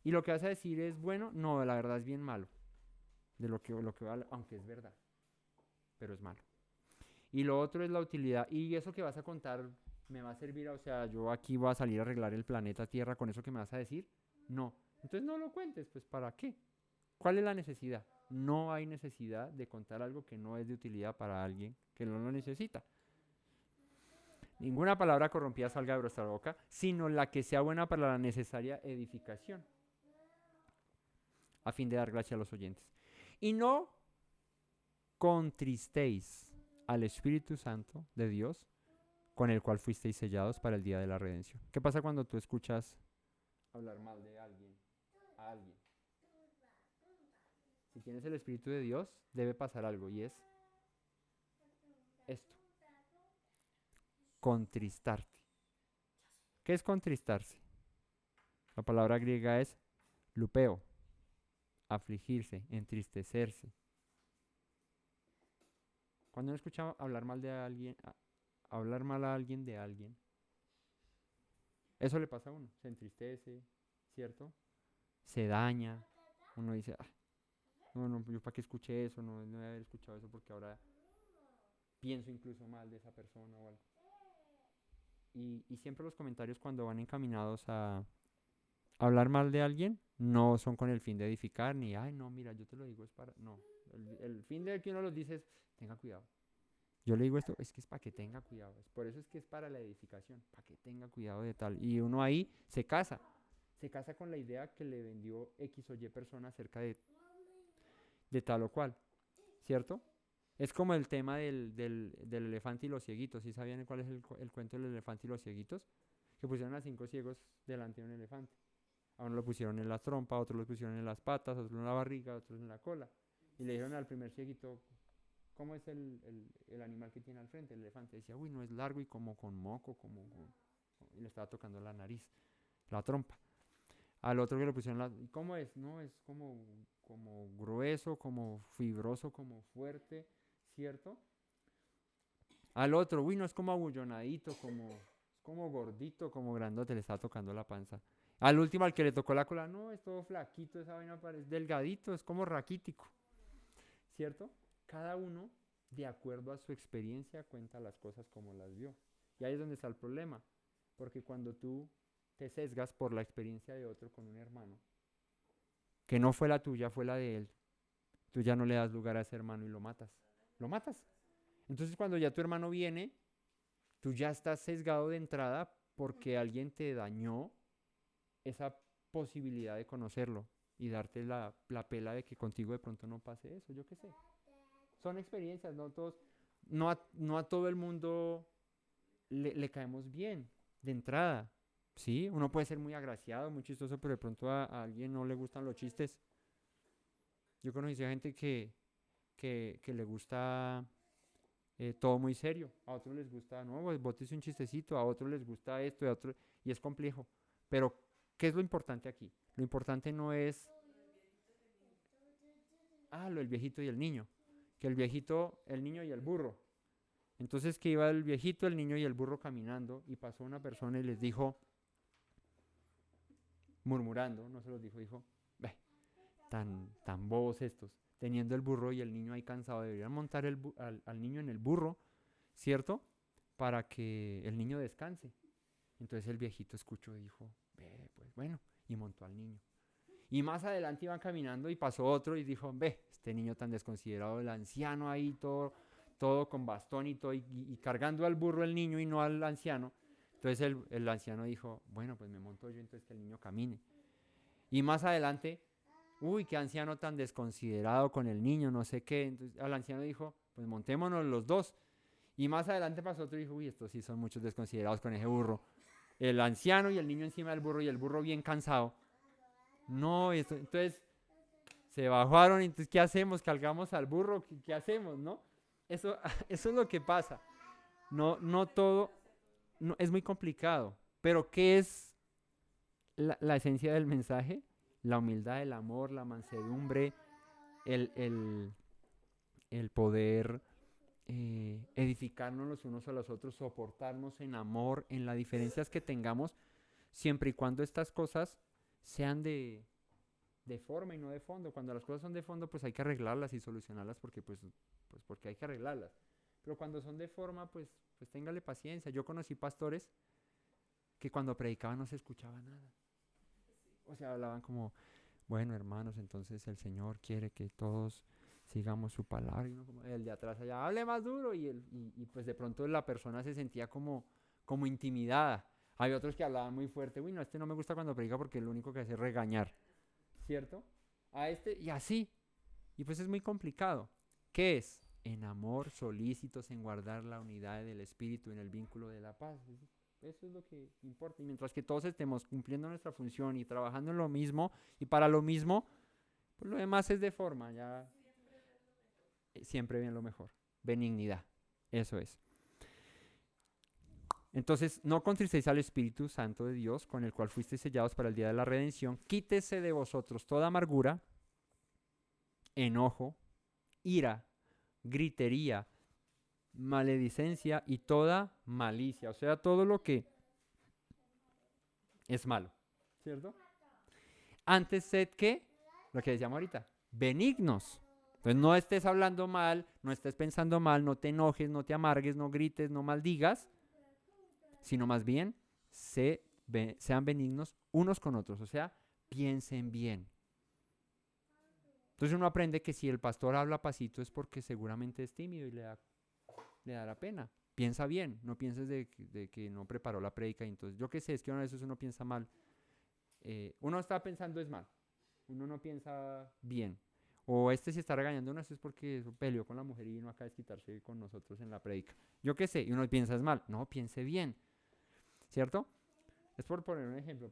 Y lo que vas a decir es bueno, no, la verdad es bien malo. De lo que vale, aunque es verdad, pero es malo. Y lo otro es la utilidad. Y eso que vas a contar me va a servir, o sea, yo aquí voy a salir a arreglar el planeta Tierra con eso que me vas a decir. No. Entonces no lo cuentes, pues ¿para qué? ¿Cuál es la necesidad? No hay necesidad de contar algo que no es de utilidad para alguien que no lo necesita. Ninguna palabra corrompida salga de vuestra boca, sino la que sea buena para la necesaria edificación, a fin de dar gracia a los oyentes. Y no contristéis al Espíritu Santo de Dios, con el cual fuisteis sellados para el día de la redención. ¿Qué pasa cuando tú escuchas hablar mal de alguien, a alguien? Si tienes el Espíritu de Dios, debe pasar algo, y es esto: contristarte. ¿Qué es contristarse? La palabra griega es lupeo, afligirse, entristecerse. Cuando uno escucha hablar mal de alguien, hablar mal a alguien de alguien, eso le pasa a uno, se entristece, ¿cierto? Se daña, uno dice, no, no, yo para qué escuché eso, no debe haber escuchado eso porque ahora pienso incluso mal de esa persona o algo. Y siempre los comentarios cuando van encaminados a hablar mal de alguien, no son con el fin de edificar, ni, ay, no, mira, yo te lo digo, es para, no, el fin de que uno los dice es, tenga cuidado. Yo le digo esto, es que es para que tenga cuidado, por eso es que es para la edificación, para que tenga cuidado de tal. Y uno ahí se casa con la idea que le vendió X o Y persona acerca de tal o cual, ¿cierto? Es como el tema del elefante y los cieguitos. ¿Sí sabían cuál es el cuento del elefante y los cieguitos? Que pusieron a 5 ciegos delante de un elefante. A uno lo pusieron en la trompa, a otro lo pusieron en las patas, a otro en la barriga, a otro en la cola. Y le dijeron al primer cieguito, ¿cómo es el animal que tiene al frente? El elefante decía, uy, no, es largo y como con moco, y le estaba tocando la nariz, la trompa. Al otro que le pusieron ¿y cómo es? No, es como grueso, como fibroso, como fuerte, ¿cierto? Al otro, uy, no, es como abullonadito, como gordito, como grandote, le estaba tocando la panza. Al último, al que le tocó la cola, no, es todo flaquito, esa vaina parece delgadito, es como raquítico, ¿cierto? Cada uno, de acuerdo a su experiencia, cuenta las cosas como las vio. Y ahí es donde está el problema, porque cuando tú te sesgas por la experiencia de otro con un hermano, que no fue la tuya, fue la de él, tú ya no le das lugar a ese hermano y lo matas. Lo matas. Entonces cuando ya tu hermano viene, tú ya estás sesgado de entrada porque alguien te dañó esa posibilidad de conocerlo y darte la pela de que contigo de pronto no pase eso, yo qué sé. Son experiencias, no a todo el mundo le caemos bien de entrada. Sí, uno puede ser muy agraciado, muy chistoso, pero de pronto a alguien no le gustan los chistes. Yo conocí a gente que le gusta todo muy serio. A otros les gusta, no, pues bótese un chistecito, a otros les gusta esto, y a otros, y es complejo. Pero, ¿qué es lo importante aquí? Lo importante no es, lo del viejito y el niño. Que el viejito, el niño y el burro. Entonces que iba el viejito, el niño y el burro caminando y pasó una persona y les dijo, murmurando, no se los dijo, dijo, ve, tan bobos estos, teniendo el burro y el niño ahí cansado, deberían montar al niño en el burro, ¿cierto? Para que el niño descanse. Entonces el viejito escuchó y dijo, ve, pues bueno, y montó al niño. Y más adelante iban caminando y pasó otro y dijo, ve, este niño tan desconsiderado, el anciano ahí todo con bastón y todo, y cargando al burro el niño y no al anciano. Entonces el anciano dijo, bueno, pues me monto yo, entonces que el niño camine. Y más adelante, uy, qué anciano tan desconsiderado con el niño, no sé qué. Entonces al anciano dijo, pues montémonos los dos. Y más adelante pasó otro y dijo, uy, estos sí son muchos desconsiderados con ese burro. El anciano y el niño encima del burro y el burro bien cansado. No, entonces se bajaron, entonces ¿qué hacemos? ¿Cargamos al burro? ¿Qué hacemos, no? Eso, eso es lo que pasa. No todo, no, es muy complicado. Pero ¿qué es la esencia del mensaje? La humildad, el amor, la mansedumbre, el, el, el poder edificarnos los unos a los otros, soportarnos en amor, en las diferencias que tengamos, siempre y cuando estas cosas sean de forma y no de fondo. Cuando las cosas son de fondo, pues hay que arreglarlas y solucionarlas pues porque hay que arreglarlas. Pero cuando son de forma, pues téngale paciencia. Yo conocí pastores que cuando predicaban no se escuchaba nada. O sea, hablaban como, bueno, hermanos, entonces el Señor quiere que todos sigamos su palabra. Y uno como, el de atrás allá, hable más duro. Y pues de pronto la persona se sentía como intimidada. Hay otros que hablaban muy fuerte. Uy, no, este no me gusta cuando predica porque lo único que hace es regañar. ¿Cierto? A este y así. Y pues es muy complicado. ¿Qué es? En amor, solícitos en guardar la unidad del espíritu, en el vínculo de la paz. Eso es lo que importa. Y mientras que todos estemos cumpliendo nuestra función y trabajando en lo mismo y para lo mismo, pues lo demás es de forma, ya siempre bien lo mejor. Benignidad. Eso es. Entonces, no contristéis al Espíritu Santo de Dios, con el cual fuisteis sellados para el día de la redención. Quítese de vosotros toda amargura, enojo, ira, gritería, maledicencia y toda malicia. O sea, todo lo que es malo. ¿Cierto? Antes sed que, lo que decíamos ahorita, benignos. Entonces no estés hablando mal, no estés pensando mal, no te enojes, no te amargues, no grites, no maldigas, sino más bien sean benignos unos con otros, o sea, piensen bien. Entonces uno aprende que si el pastor habla pasito es porque seguramente es tímido y le da la pena. Piensa bien, no pienses de que no preparó la prédica. Entonces, yo qué sé, es que a veces uno piensa mal. Uno está pensando es mal, uno no piensa bien. O este si está regañando, no, esto es porque peleó con la mujer y vino acá a desquitarse con nosotros en la prédica. Yo qué sé, y uno piensa es mal. No, piense bien. ¿Cierto? Es por poner un ejemplo,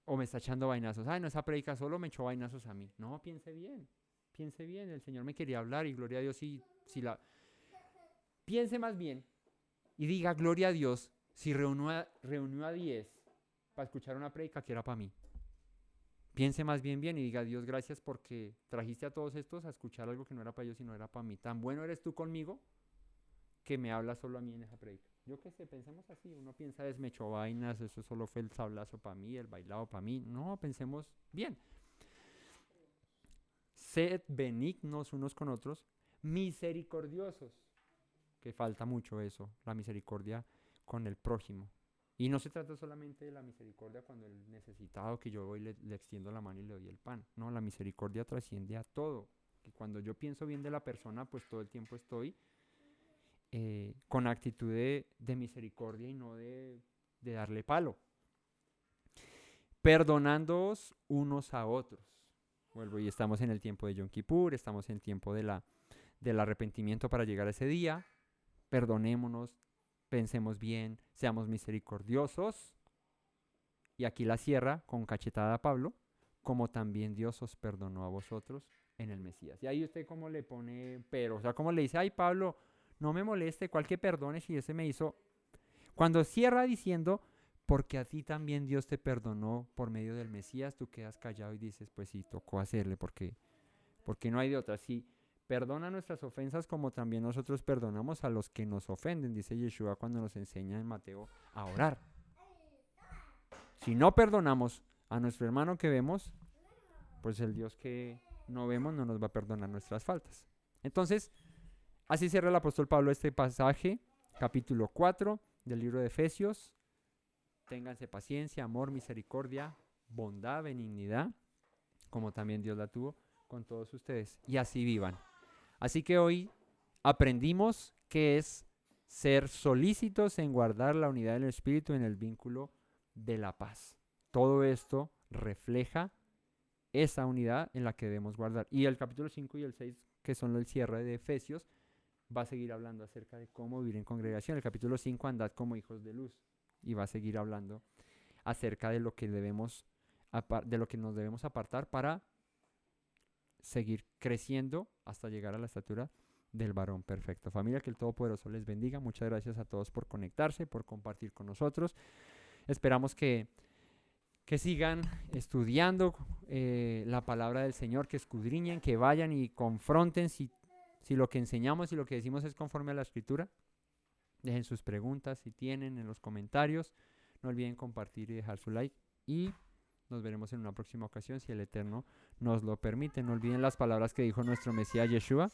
o me está echando vainazos. Ay, no, esa predica solo me echó vainazos a mí. No, piense bien, el Señor me quería hablar y gloria a Dios si la... Piense más bien y diga gloria a Dios si reunió a 10 para escuchar una predica que era para mí. Piense más bien y diga Dios gracias porque trajiste a todos estos a escuchar algo que no era para ellos sino era para mí. Tan bueno eres tú conmigo que me hablas solo a mí en esa predica. Yo qué sé, pensemos así. Uno piensa, me echó vainas, eso solo fue el sablazo para mí, el bailado para mí. No, pensemos bien. Sed benignos unos con otros, misericordiosos, que falta mucho eso, la misericordia con el prójimo. Y no se trata solamente de la misericordia cuando el necesitado que yo voy le extiendo la mano y le doy el pan. No, la misericordia trasciende a todo. Que cuando yo pienso bien de la persona, pues todo el tiempo estoy con actitud de misericordia y no de darle palo. Perdonándoos unos a otros. Vuelvo, y estamos en el tiempo de Yom Kippur, estamos en el tiempo del arrepentimiento para llegar a ese día. Perdonémonos, pensemos bien, seamos misericordiosos. Y aquí la cierra con cachetada a Pablo, como también Dios os perdonó a vosotros en el Mesías. Y ahí usted como le pone pero, o sea, como le dice, ay Pablo, no me moleste, cual que perdone si ese me hizo. Cuando cierra diciendo, porque a ti también Dios te perdonó por medio del Mesías, tú quedas callado y dices, pues sí, tocó hacerle, porque no hay de otra. Sí, perdona nuestras ofensas como también nosotros perdonamos a los que nos ofenden, dice Yeshua cuando nos enseña en Mateo a orar. Si no perdonamos a nuestro hermano que vemos, pues el Dios que no vemos no nos va a perdonar nuestras faltas. Entonces, así cierra el apóstol Pablo este pasaje, capítulo 4 del libro de Efesios. Ténganse paciencia, amor, misericordia, bondad, benignidad, como también Dios la tuvo con todos ustedes, y así vivan. Así que hoy aprendimos que es ser solícitos en guardar la unidad del Espíritu en el vínculo de la paz. Todo esto refleja esa unidad en la que debemos guardar. Y el capítulo 5 y el 6, que son el cierre de Efesios, va a seguir hablando acerca de cómo vivir en congregación. El capítulo 5, andad como hijos de luz. Y va a seguir hablando acerca de lo que nos debemos apartar para seguir creciendo hasta llegar a la estatura del varón perfecto. Familia, que el Todopoderoso les bendiga. Muchas gracias a todos por conectarse, por compartir con nosotros. Esperamos que sigan estudiando la palabra del Señor, que escudriñen, que vayan y confronten si lo que enseñamos y lo que decimos es conforme a la Escritura. Dejen sus preguntas si tienen en los comentarios. No olviden compartir y dejar su like. Y nos veremos en una próxima ocasión si el Eterno nos lo permite. No olviden las palabras que dijo nuestro Mesías Yeshua.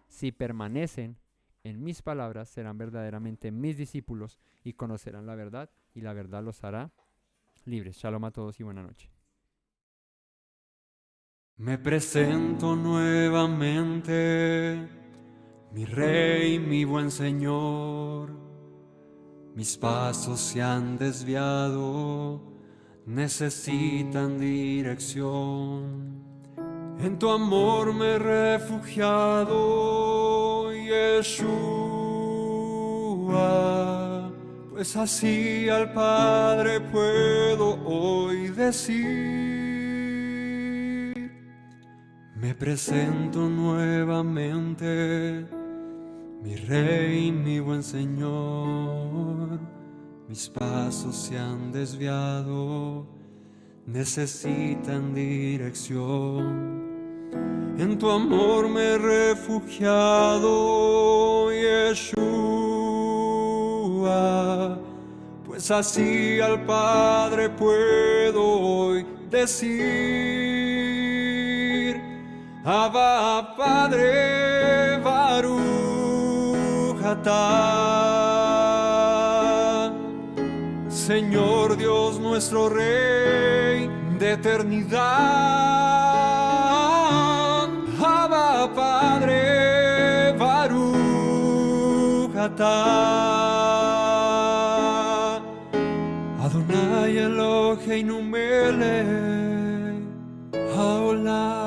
Si permanecen en mis palabras, serán verdaderamente mis discípulos y conocerán la verdad, y la verdad los hará libres. Shalom a todos y buena noche. Me presento nuevamente, mi Rey, mi buen Señor. Mis pasos se han desviado, necesitan dirección. En tu amor me he refugiado, Yeshua, pues así al Padre puedo hoy decir. Me presento nuevamente, mi Rey, mi buen Señor. Mis pasos se han desviado, necesitan dirección. En tu amor me he refugiado, Yeshua, pues así al Padre puedo hoy decir. Abba, Padre, Baruch atah, Señor Dios nuestro Rey de eternidad. Abba, Padre, Baruch atah, Adonai Eloheinu melech haolam.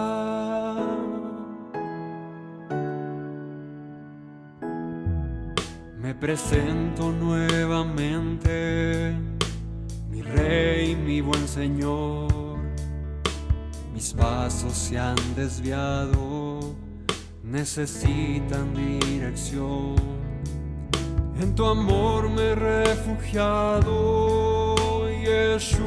Me presento nuevamente, mi Rey, mi buen Señor. Mis pasos se han desviado, necesitan dirección. En tu amor me he refugiado, Yeshua,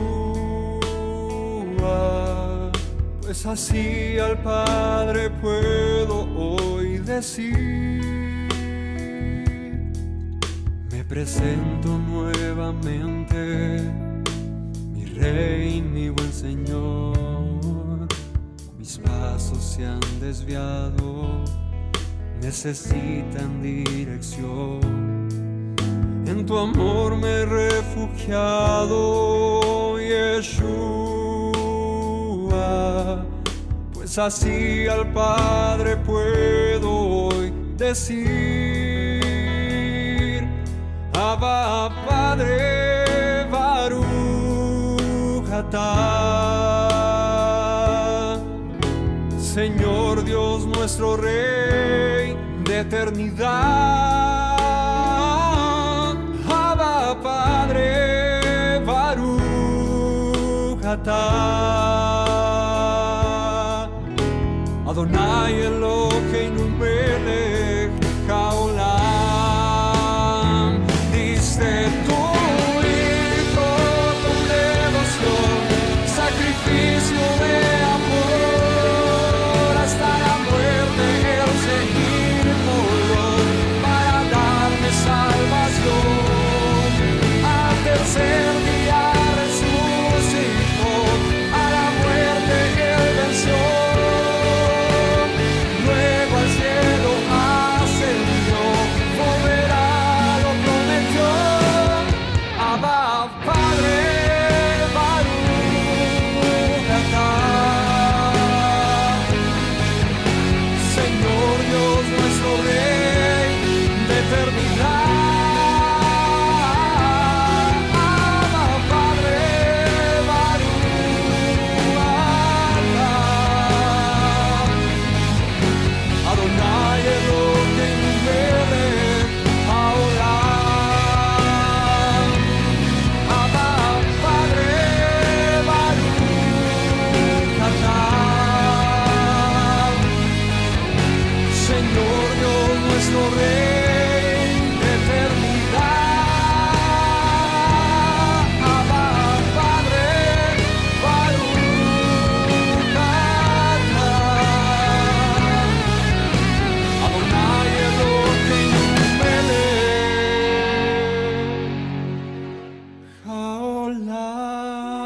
pues así al Padre puedo hoy decir. Me presento nuevamente, mi Rey, mi buen Señor. Mis pasos se han desviado, necesitan dirección. En tu amor me he refugiado, Yeshua, pues así al Padre puedo hoy decir. Abba, Padre, Baruch atah, Señor Dios nuestro Rey de eternidad. Abba, Padre, Baruch atah, Adonai Eloheinu melech haolam. Diste tu Hijo con devoción, sacrificio de amor, hasta la muerte Él se inmoló para darme salvación. Al tercer día resucitó. palabra.